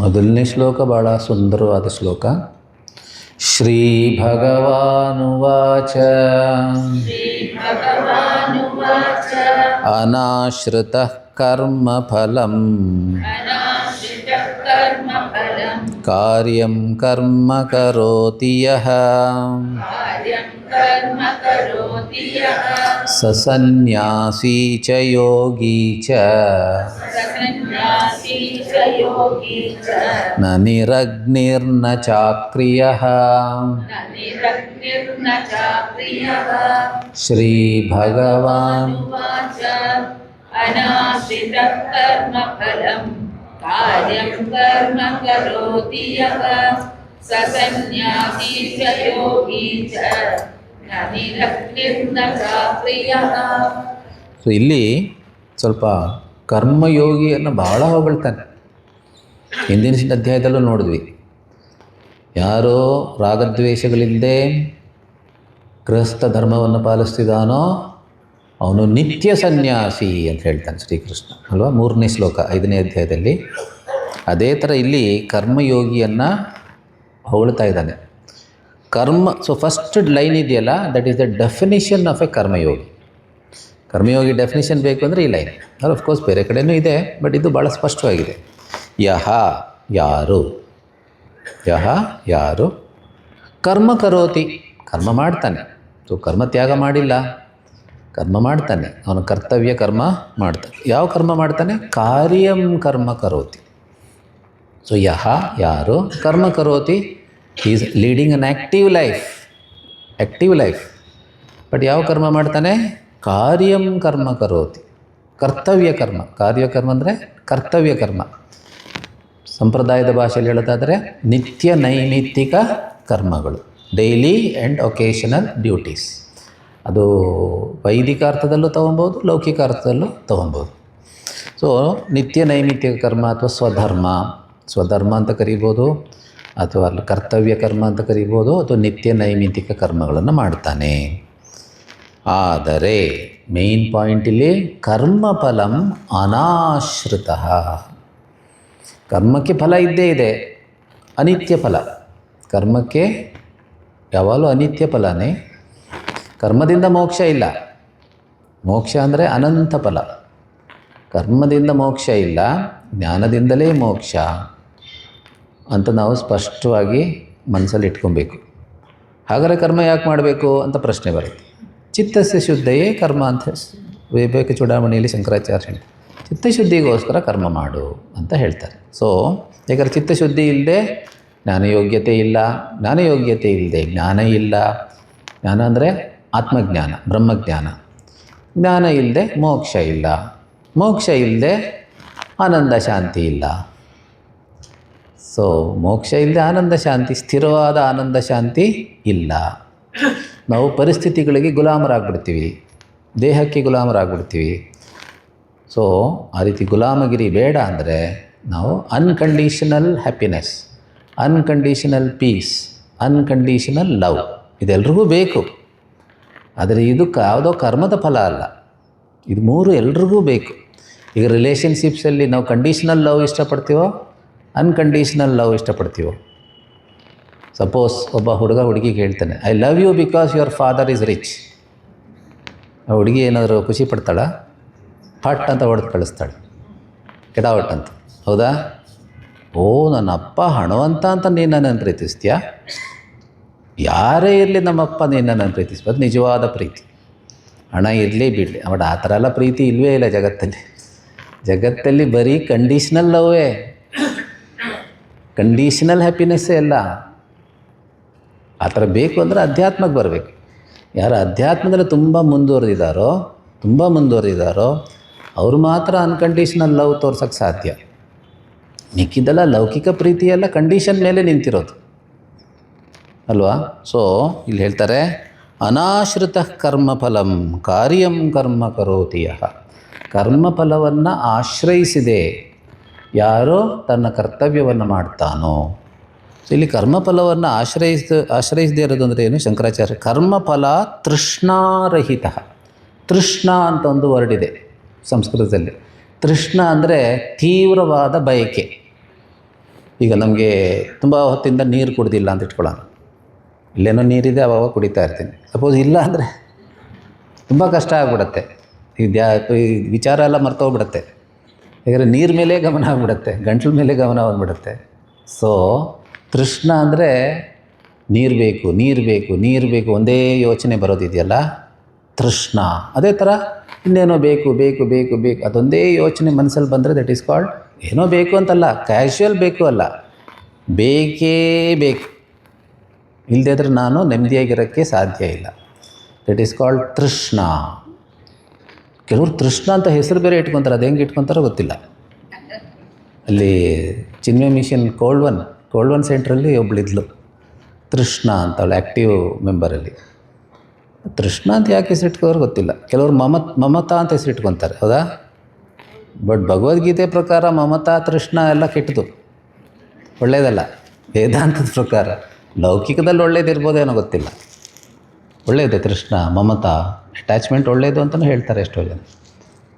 ಮೊದಲನೇ ಶ್ಲೋಕ ಭಾಳ ಸುಂದರವಾದ ಶ್ಲೋಕ. ಶ್ರೀ ಭಗವಾನುವಾಚ श्रीभगवानुवाच ಅನಾಶ್ರಿತಃ ಕರ್ಮಫಲಂ अनाश्रितः कर्मफलं ಕಾರ್ಯಂ ಕರ್ಮ ಕರೋತಿ ಯಃ कार्यं कर्म करोति यः ಸ ಸನ್ಯಾಸಿ ಚ ಯೋಗಿ ಚ सन्न्यासी च योगी च ನ ನಿರಗ್ನಿರ್ನ ಚಾಕ್ರಿಯಃ. न निरग्निर्न चाक्रियः ಶ್ರೀ ಭಗವಾನ್ उवाच अनाश्रितः कर्मफलं कार्यं कर्म करोति यः स सन्न्यासी च योगी च न निरग्निर्न चाक्रियः. ಸೊ ಇಲ್ಲಿ ಸ್ವಲ್ಪ ಕರ್ಮಯೋಗಿಯನ್ನು ಬಹಳ ಹೊಗಳ್ತಾನೆ. ಹಿಂದಿನ ಅಧ್ಯಾಯದಲ್ಲೂ ನೋಡಿದ್ವಿ. ಯಾರೋ ರಾಗದ್ವೇಷಗಳಿಲ್ಲದೆ ಗೃಹಸ್ಥ ಧರ್ಮವನ್ನು ಪಾಲಿಸ್ತಿದ್ದಾನೋ ಅವನು ನಿತ್ಯ ಸನ್ಯಾಸಿ ಅಂತ ಹೇಳ್ತಾನೆ ಶ್ರೀಕೃಷ್ಣ ಅಲ್ವಾ, 3ನೇ ಶ್ಲೋಕ 5ನೇ ಅಧ್ಯಾಯದಲ್ಲಿ. ಅದೇ ಥರ ಇಲ್ಲಿ ಕರ್ಮಯೋಗಿಯನ್ನು ಹೊಗಳ್ತಾ ಇದ್ದಾನೆ. ಕರ್ಮ, ಸೊ ಫಸ್ಟ್ ಲೈನ್ ಇದೆಯಲ್ಲ, that is the definition of A Karmayogi. Karmayogi definition ಬೇಕು ಅಂದರೆ ಈ ಲೈನ್. ಅದು ಅಫ್ಕೋರ್ಸ್ ಬೇರೆ ಕಡೆಯೂ ಇದೆ, ಬಟ್ ಇದು ಭಾಳ ಸ್ಪಷ್ಟವಾಗಿದೆ. ಯಹ ಯಾರು, ಯಹ ಯಾರು ಕರ್ಮ ಕರೋತಿ, ಕರ್ಮ ಮಾಡ್ತಾನೆ. ಸೊ ಕರ್ಮ ತ್ಯಾಗ ಮಾಡಿಲ್ಲ, ಕರ್ಮ ಮಾಡ್ತಾನೆ. ಅವನ ಕರ್ತವ್ಯ ಕರ್ಮ ಮಾಡ್ತಾನೆ. ಯಾವ ಕರ್ಮ ಮಾಡ್ತಾನೆ? ಕಾರ್ಯಂ ಕರ್ಮ ಕರೋತಿ. ಸೊ ಯಹ ಯಾರು ಕರ್ಮ ಕರೋತಿ, is leading an active life. But ಯಾವ ಕರ್ಮ ಮಾಡ್ತಾನೆ? ಕಾರ್ಯಂ ಕರ್ಮ ಕರೋತಿ, ಕರ್ತವ್ಯ ಕರ್ಮ. ಕಾರ್ಯಕರ್ಮ ಅಂದರೆ ಕರ್ತವ್ಯ ಕರ್ಮ. ಸಂಪ್ರದಾಯದ ಭಾಷೆಯಲ್ಲಿ ಹೇಳೋದಾದರೆ ನಿತ್ಯ ನೈಮಿತ್ತಿಕ ಕರ್ಮಗಳು, ಡೈಲಿ ಆ್ಯಂಡ್ ಒಕೇಶನಲ್ ಡ್ಯೂಟೀಸ್. ಅದು ವೈದಿಕ ಅರ್ಥದಲ್ಲೂ ತೊಗೊಬೋದು, ಲೌಕಿಕ ಅರ್ಥದಲ್ಲೂ ತೊಗೊಬೋದು. ಸೊ ನಿತ್ಯ ನೈಮಿತ್ತಿಕ ಕರ್ಮ ಅಥವಾ ಸ್ವಧರ್ಮ ಅಂತ ಕರಿಬೋದು, ಅಥವಾ ಅಲ್ಲಿ ಕರ್ತವ್ಯ ಕರ್ಮ ಅಂತ ಕರಿಬೋದು, ಅಥವಾ ನಿತ್ಯ ನೈಮಿತ್ತಿಕ ಕರ್ಮಗಳನ್ನು ಮಾಡ್ತಾನೆ. ಆದರೆ ಮೇನ್ ಪಾಯಿಂಟ್ ಇಲ್ಲಿ ಕರ್ಮಫಲಂ ಅನಾಶ್ರಿತ. ಕರ್ಮಕ್ಕೆ ಫಲ ಇದ್ದೇ ಇದೆ, ಅನಿತ್ಯ ಫಲ. ಕರ್ಮಕ್ಕೆ ಯಾವಾಗಲೂ ಅನಿತ್ಯ ಫಲನೇ. ಕರ್ಮದಿಂದ ಮೋಕ್ಷ ಇಲ್ಲ. ಮೋಕ್ಷ ಅಂದರೆ ಅನಂತ ಫಲ. ಕರ್ಮದಿಂದ ಮೋಕ್ಷ ಇಲ್ಲ, ಜ್ಞಾನದಿಂದಲೇ ಮೋಕ್ಷ ಅಂತ ನಾವು ಸ್ಪಷ್ಟವಾಗಿ ಮನಸ್ಸಲ್ಲಿ ಇಟ್ಕೊಬೇಕು. ಹಾಗಾದರೆ ಕರ್ಮ ಯಾಕೆ ಮಾಡಬೇಕು ಅಂತ ಪ್ರಶ್ನೆ ಬರುತ್ತೆ. ಚಿತ್ತಸ್ಯ ಶುದ್ಧಯೇ ಕರ್ಮ ಅಂತ ವಿವೇಕ ಚೂಡಾಮಣಿಯಲ್ಲಿ ಶಂಕರಾಚಾರ್ಯ ಹೇಳ್ತಾರೆ. ಚಿತ್ತಶುದ್ಧಿಗೋಸ್ಕರ ಕರ್ಮ ಮಾಡು ಅಂತ ಹೇಳ್ತಾರೆ. ಸೊ ಯಾಕಂದರೆ ಚಿತ್ತಶುದ್ಧಿ ಇಲ್ಲದೆ ಜ್ಞಾನಯೋಗ್ಯತೆ ಇಲ್ಲ, ಜ್ಞಾನಯೋಗ್ಯತೆ ಇಲ್ಲದೆ ಜ್ಞಾನ ಇಲ್ಲ. ಜ್ಞಾನ ಅಂದರೆ ಆತ್ಮಜ್ಞಾನ, ಬ್ರಹ್ಮಜ್ಞಾನ. ಜ್ಞಾನ ಇಲ್ಲದೆ ಮೋಕ್ಷ ಇಲ್ಲ, ಮೋಕ್ಷ ಇಲ್ಲದೆ ಆನಂದ ಶಾಂತಿ ಇಲ್ಲ. ಸೊ ಮೋಕ್ಷ ಇಲ್ಲದೆ ಆನಂದ ಶಾಂತಿ, ಸ್ಥಿರವಾದ ಆನಂದ ಶಾಂತಿ ಇಲ್ಲ. ನಾವು ಪರಿಸ್ಥಿತಿಗಳಿಗೆ ಗುಲಾಮರಾಗ್ಬಿಡ್ತೀವಿ, ದೇಹಕ್ಕೆ ಗುಲಾಮರಾಗ್ಬಿಡ್ತೀವಿ. ಸೊ ಆ ರೀತಿ ಗುಲಾಮಗಿರಿ ಬೇಡ. ಅಂದರೆ ನಾವು unconditional happiness, unconditional peace, unconditional love ಇದೆಲ್ರಿಗೂ ಬೇಕು. ಆದರೆ ಇದು ಯಾವುದೋ ಕರ್ಮದ ಫಲ ಅಲ್ಲ. ಇದು 3 ಎಲ್ರಿಗೂ ಬೇಕು. ಈಗ ರಿಲೇಷನ್ಶಿಪ್ಸಲ್ಲಿ ನಾವು ಕಂಡೀಷನಲ್ ಲವ್ ಇಷ್ಟಪಡ್ತೀವೋ, ಅನ್ಕಂಡೀಷನಲ್ ಲವ್ ಇಷ್ಟಪಡ್ತೀವೋ. ಸಪೋಸ್ ಒಬ್ಬ ಹುಡುಗ ಹುಡುಗಿಗೆ ಹೇಳ್ತಾನೆ, I love you because your father is rich. ಆ ಹುಡುಗಿ ಏನಾದರೂ ಖುಷಿ ಪಡ್ತಾಳ? ಪಟ್ ಅಂತ ಹೊಡೆದು ಕಳಿಸ್ತಾಳೆ, ಕೆಡಾವಟ್ ಅಂತ. ಹೌದಾ? ಓ ನನ್ನ ಅಪ್ಪ ಹಣವಂತ ಅಂತ ನೀನು ನನ್ನನ್ನು ಪ್ರೀತಿಸ್ತೀಯಾ? ಯಾರೇ ಇರಲಿ ನಮ್ಮಪ್ಪ ನೀನು ನನ್ನನ್ನು ಪ್ರೀತಿಸ್ಬೋದು. ನಿಜವಾದ ಪ್ರೀತಿ. ಹಣ ಇರಲಿ ಬಿಡಲಿ, ಬಟ್ ಆ ಥರ ಎಲ್ಲ ಪ್ರೀತಿ ಇಲ್ಲವೇ ಇಲ್ಲ ಜಗತ್ತಲ್ಲಿ ಬರೀ ಕಂಡೀಷ್ನಲ್ ಲವ್ವೇ, ಕಂಡೀಷನಲ್ ಹ್ಯಾಪಿನೆಸ್ಸೇ ಎಲ್ಲ. ಆ ಥರ ಬೇಕು ಅಂದರೆ ಅಧ್ಯಾತ್ಮಕ್ಕೆ ಬರಬೇಕು. ಯಾರು ಅಧ್ಯಾತ್ಮದಲ್ಲಿ ತುಂಬ ಮುಂದುವರೆದಿದ್ದಾರೋ ಅವರು ಮಾತ್ರ ಅನ್ಕಂಡೀಷನಲ್ ಲವ್ ತೋರ್ಸೋಕ್ಕೆ ಸಾಧ್ಯ. ಮಿಕ್ಕಿದ್ದೆಲ್ಲ ಲೌಕಿಕ ಪ್ರೀತಿಯೆಲ್ಲ ಕಂಡೀಷನ್ ಮೇಲೆ ನಿಂತಿರೋದು ಅಲ್ವಾ? ಸೊ ಇಲ್ಲಿ ಹೇಳ್ತಾರೆ, ಅನಾಶ್ರಿತ ಕರ್ಮಫಲಂ ಕಾರ್ಯಂ ಕರ್ಮ ಕರೋತಿ ಯಃ. ಕರ್ಮಫಲವನ್ನು ಆಶ್ರಯಿಸಿದೆ ಯಾರೋ ತನ್ನ ಕರ್ತವ್ಯವನ್ನು ಮಾಡ್ತಾನೋ. ಸೊ ಇಲ್ಲಿ ಕರ್ಮಫಲವನ್ನು ಆಶ್ರಯಿಸದೇ ಇರೋದು ಅಂದರೆ ಏನು? ಶಂಕರಾಚಾರ್ಯ ಕರ್ಮಫಲ ತೃಷ್ಣಾರಹಿತ. ತೃಷ್ಣ ಅಂತ ಒಂದು ವರ್ಡ್ ಇದೆ ಸಂಸ್ಕೃತದಲ್ಲಿ. ತೃಷ್ಣ ಅಂದರೆ ತೀವ್ರವಾದ ಬಯಕೆ. ಈಗ ನಮಗೆ ತುಂಬ ಹೊತ್ತಿಂದ ನೀರು ಕುಡ್ದಿಲ್ಲ ಅಂತ ಇಟ್ಕೊಳ್ಳೋಣ. ಇಲ್ಲೇನೋ ನೀರಿದೆ, ಅವಾಗ ಕುಡಿತಾ ಇರ್ತೀನಿ. ಸಪೋಸ್ ಇಲ್ಲ ಅಂದರೆ ತುಂಬ ಕಷ್ಟ ಆಗಿಬಿಡುತ್ತೆ. ಈ ವಿಚಾರ ಎಲ್ಲ ಮರ್ತೋಗ್ಬಿಡುತ್ತೆ. ಯಾಕಂದರೆ ನೀರು ಮೇಲೆ ಗಮನ ಆಗಿಬಿಡುತ್ತೆ, ಗಂಟ್ಲ ಮೇಲೆ ಗಮನ ಬಂದ್ಬಿಡುತ್ತೆ. ಸೊ ತೃಷ್ಣ ಅಂದರೆ ನೀರು ಬೇಕು, ನೀರು ಬೇಕು, ನೀರು ಬೇಕು, ಒಂದೇ ಯೋಚನೆ ಬರೋದಿದೆಯಲ್ಲ ತೃಷ್ಣ. ಅದೇ ಥರ ಇನ್ನೇನೋ ಬೇಕು ಬೇಕು ಬೇಕು ಬೇಕು, ಅದೊಂದೇ ಯೋಚನೆ ಮನಸ್ಸಲ್ಲಿ ಬಂದರೆ ದಟ್ ಈಸ್ ಕಾಲ್ಡ್, ಏನೋ ಬೇಕು ಅಂತಲ್ಲ, ಕ್ಯಾಶುವಲ್ ಬೇಕು ಅಲ್ಲ, ಬೇಕೇ ಬೇಕು. ಇಲ್ಲದೇ ಇದ್ರೆ ನಾನು ನೆಮ್ಮದಿಯಾಗಿರೋಕ್ಕೆ ಸಾಧ್ಯ ಇಲ್ಲ. ದಟ್ ಈಸ್ ಕಾಲ್ಡ್ ತೃಷ್ಣ. ಕೆಲವರು ತೃಷ್ಣ ಅಂತ ಹೆಸರು ಬೇರೆ ಇಟ್ಕೊತಾರೆ, ಅದು ಹೆಂಗೆ ಇಟ್ಕೊತಾರೋ ಗೊತ್ತಿಲ್ಲ. ಅಲ್ಲಿ ಚಿನ್ಮಯ ಮಿಷನ್ ಕೋಲ್ಡ್ ಒನ್ ಸೆಂಟ್ರಲ್ಲಿ ಒಬ್ಬಳಿದ್ಲು ತೃಷ್ಣ ಅಂತ, ಅವಳು ಆ್ಯಕ್ಟಿವ್ ಮೆಂಬರಲ್ಲಿ. ತೃಷ್ಣ ಅಂತ ಯಾಕೆ ಹೆಸರಿಟ್ಕೋರು ಗೊತ್ತಿಲ್ಲ. ಕೆಲವರು ಮಮತಾ ಅಂತ ಹೆಸರಿಟ್ಕೊತಾರೆ, ಹೌದಾ? ಬಟ್ ಭಗವದ್ಗೀತೆ ಪ್ರಕಾರ ಮಮತಾ ತೃಷ್ಣ ಎಲ್ಲ ಕೆಟ್ಟದು, ಒಳ್ಳೆಯದಲ್ಲ. ವೇದಾಂತದ ಪ್ರಕಾರ ಲೌಕಿಕದಲ್ಲಿ ಒಳ್ಳೇದಿರ್ಬೋದೇನೋ ಗೊತ್ತಿಲ್ಲ. ಒಳ್ಳೆಯದು ತೃಷ್ಣ, ಮಮತಾ, ಅಟ್ಯಾಚ್ಮೆಂಟ್ ಒಳ್ಳೆಯದು ಅಂತಲೂ ಹೇಳ್ತಾರೆ ಎಷ್ಟೋ ಜನ.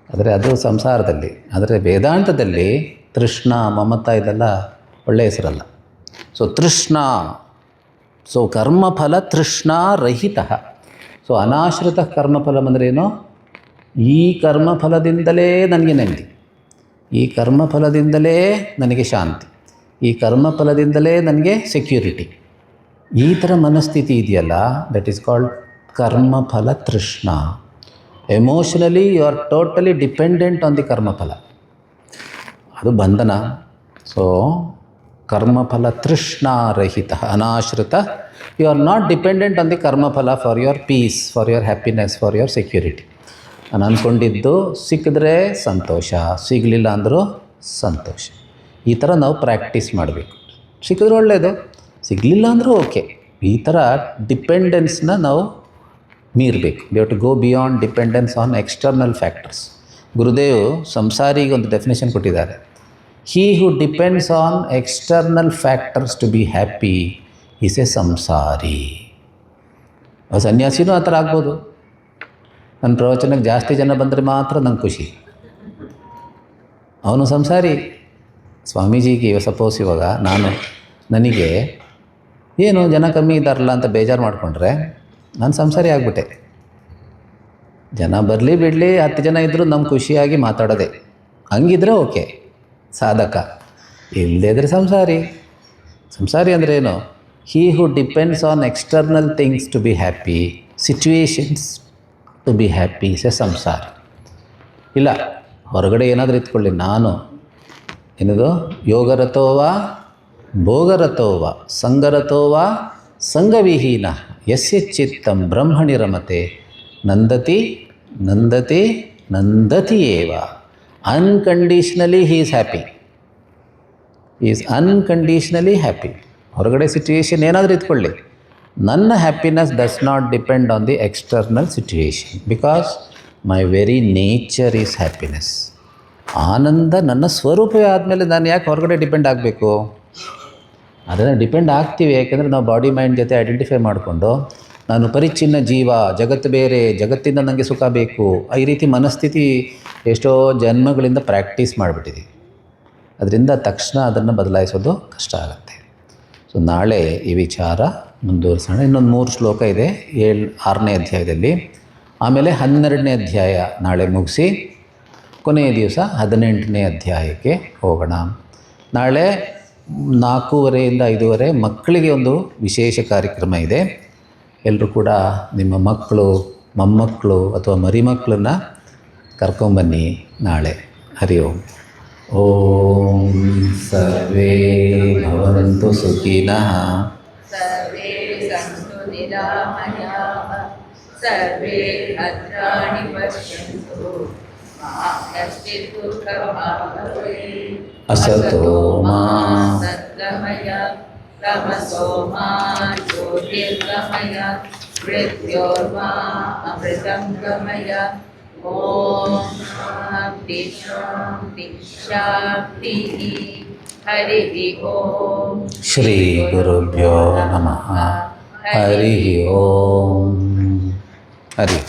ಆದರೆ ಅದು ಸಂಸಾರದಲ್ಲಿ. ಆದರೆ ವೇದಾಂತದಲ್ಲಿ ತೃಷ್ಣ, ಮಮತಾ ಇದೆಲ್ಲ ಒಳ್ಳೆಯ ಹೆಸರಲ್ಲ. ಸೊ ತೃಷ್ಣ, ಸೊ ಕರ್ಮಫಲ ತೃಷ್ಣಾರಹಿತ. ಸೊ ಅನಾಶ್ರಿತ ಕರ್ಮಫಲ ಅಂದ್ರೇನು? ಈ ಕರ್ಮಫಲದಿಂದಲೇ ನನಗೆ ನೆಮ್ಮದಿ, ಈ ಕರ್ಮಫಲದಿಂದಲೇ ನನಗೆ ಶಾಂತಿ, ಈ ಕರ್ಮಫಲದಿಂದಲೇ ನನಗೆ ಸೆಕ್ಯೂರಿಟಿ, ಈ ಥರ ಮನಸ್ಥಿತಿ ಇದೆಯಲ್ಲ, ದಟ್ ಈಸ್ ಕಾಲ್ಡ್ ಕರ್ಮಫಲ ತೃಷ್ಣ. Emotionally you are totally dependent on the ಕರ್ಮಫಲ, ಅದು ಬಂಧನ. ಸೊ ಕರ್ಮಫಲ ತೃಷ್ಣಾರಹಿತ, ಅನಾಶ್ರಿತ. You are not dependent on the ಕರ್ಮಫಲ for your peace, for your happiness, for your security. ನಾನು ಅಂದ್ಕೊಂಡಿದ್ದು ಸಿಕ್ಕಿದ್ರೆ ಸಂತೋಷ, ಸಿಗಲಿಲ್ಲ ಅಂದರೂ ಸಂತೋಷ. ಈ ಥರ ನಾವು ಪ್ರಾಕ್ಟೀಸ್ ಮಾಡಬೇಕು. ಸಿಕ್ಕಿದ್ರೆ ಒಳ್ಳೆಯದು, ಸಿಗಲಿಲ್ಲ ಅಂದರೂ ಓಕೆ. ಈ ಥರ ಡಿಪೆಂಡೆನ್ಸ್ನ ನಾವು ಮೀರಬೇಕು. We have to go beyond dependence on external factors. Gurudev ಸಂಸಾರಿಗೆ ಒಂದು ಡೆಫಿನೇಷನ್ ಕೊಟ್ಟಿದ್ದಾರೆ. He who depends on external factors to be happy is a ಸಂಸಾರಿ. ಸನ್ಯಾಸಿನೂ ಆ ಥರ ಆಗ್ಬೋದು. ನನ್ನ ಪ್ರವಚನಕ್ಕೆ ಜಾಸ್ತಿ ಜನ ಬಂದರೆ ಮಾತ್ರ ನಂಗೆ ಖುಷಿ, ಅವನು ಸಂಸಾರಿ. ಸ್ವಾಮೀಜಿಗೆ ಸಪೋಸ್ ಇವಾಗ ನನಗೆ ಏನು ಜನ ಕಮ್ಮಿ ಇದ್ದಾರಲ್ಲ ಅಂತ ಬೇಜಾರು ಮಾಡಿಕೊಂಡ್ರೆ ನಾನು ಸಂಸಾರಿ ಆಗಿಬಿಟ್ಟೆ. ಜನ ಬರಲಿ ಬಿಡಲಿ, 10 ಜನ ಇದ್ದರೂ ನಮ್ಮ ಖುಷಿಯಾಗಿ ಮಾತಾಡೋದೆ. ಹಂಗಿದ್ರೆ ಓಕೆ ಸಾಧಕ, ಇಲ್ಲದೇ ಇದ್ರೆ ಸಂಸಾರಿ. ಸಂಸಾರಿ ಅಂದರೆ ಏನು? He who depends on external things to be happy, situations to be happy is a ಸಂಸಾರಿ. ಇಲ್ಲ, ಹೊರಗಡೆ ಏನಾದರೂ ಇತ್ಕೊಳ್ಳಿ, ನಾನು ಏನದು ಯೋಗರತೋವ ಭೋಗರತೋವ ಸಂಗರತೋವ ಸಂಗವಿಹೀನ ಯಸ್ಯ ಚಿತ್ತಂ ಬ್ರಹ್ಮಣಿ ರಮತೆ ನಂದತಿ ನಂದತಿ ನಂದತಿ ಏವ. Unconditionally he is happy, is unconditionally happy. ಹೊರಗಡೆ ಸಿಚುವೇಶನ್ ಏನಾದರೂ ಇತ್ಕೊಳ್ಳಿ, ನನ್ನ happiness does not depend on the external situation, because my very nature is happiness. ಆನಂದ ನನ್ನ ಸ್ವರೂಪವೇ ಆದಮೇಲೆ ನಾನು ಯಾಕೆ ಹೊರಗಡೆ ಡಿಪೆಂಡ್ ಆಗಬೇಕು? ಅದನ್ನು ಡಿಪೆಂಡ್ ಆಗ್ತೀವಿ, ಯಾಕೆಂದರೆ ನಾವು ಬಾಡಿ ಮೈಂಡ್ ಜೊತೆ ಐಡೆಂಟಿಫೈ ಮಾಡಿಕೊಂಡು ನಾನು ಪರಿಚ್ಛಿನ್ನ ಜೀವ, ಜಗತ್ತು ಬೇರೆ, ಜಗತ್ತಿಂದ ನನಗೆ ಸುಖ ಬೇಕು, ಈ ರೀತಿ ಮನಸ್ಥಿತಿ ಎಷ್ಟೋ ಜನ್ಮಗಳಿಂದ ಪ್ರಾಕ್ಟೀಸ್ ಮಾಡಿಬಿಟ್ಟಿದ್ದೀವಿ. ಅದರಿಂದ ತಕ್ಷಣ ಅದನ್ನು ಬದಲಾಯಿಸೋದು ಕಷ್ಟ ಆಗುತ್ತೆ. ಸೊ ನಾಳೆ ಈ ವಿಚಾರ ಮುಂದುವರಿಸೋಣ. ಇನ್ನೊಂದು 3 ಶ್ಲೋಕ ಇದೆ 6ನೇ ಅಧ್ಯಾಯದಲ್ಲಿ. ಆಮೇಲೆ 12ನೇ ಅಧ್ಯಾಯ ನಾಳೆ ಮುಗಿಸಿ ಕೊನೆಯ ದಿವಸ 18ನೇ ಅಧ್ಯಾಯಕ್ಕೆ ಹೋಗೋಣ. ನಾಳೆ 4:15 5:30 ಮಕ್ಕಳಿಗೆ ಒಂದು ವಿಶೇಷ ಕಾರ್ಯಕ್ರಮ ಇದೆ. ಎಲ್ಲರೂ ಕೂಡ ನಿಮ್ಮ ಮಕ್ಕಳು, ಮೊಮ್ಮಕ್ಕಳು ಅಥವಾ ಮರಿಮಕ್ಕಳನ್ನು ಕರ್ಕೊಂಬನ್ನಿ ನಾಳೆ. ಹರಿ ಓಂ. ಓಂ ಸರ್ವೇ ಭವಂತು ಸುಖಿನಃ, ಸರ್ವೇ ಸಂತು ನಿರಾಮಯಾಃ, ಸರ್ವೇ ಭದ್ರಾಣಿ ಪಶ್ಯಂತು, ಮಾ ಕಶ್ಚಿತ್ ದುಃಖಮಾಪ್ನುಯಾತ್. ಅಸತೋ ಮಾ ಸದ್ಗಮಯ ತಮಸೋ ಮಾ ಜ್ಯೋತಿರ್ಗಮಯ, ಮೃತ್ಯೋರ್ಮಾ ಅಮೃತಂ ಗಮಯ. ಓಂ ಶಾಂತಿ ಶಾಂತಿ ಶಾಂತಿ. ಹರಿ ಓಂ. ಶ್ರೀ ಗುರುಭ್ಯೋ ನಮಃ. ಹರಿ ಓಂ. ಹರಿ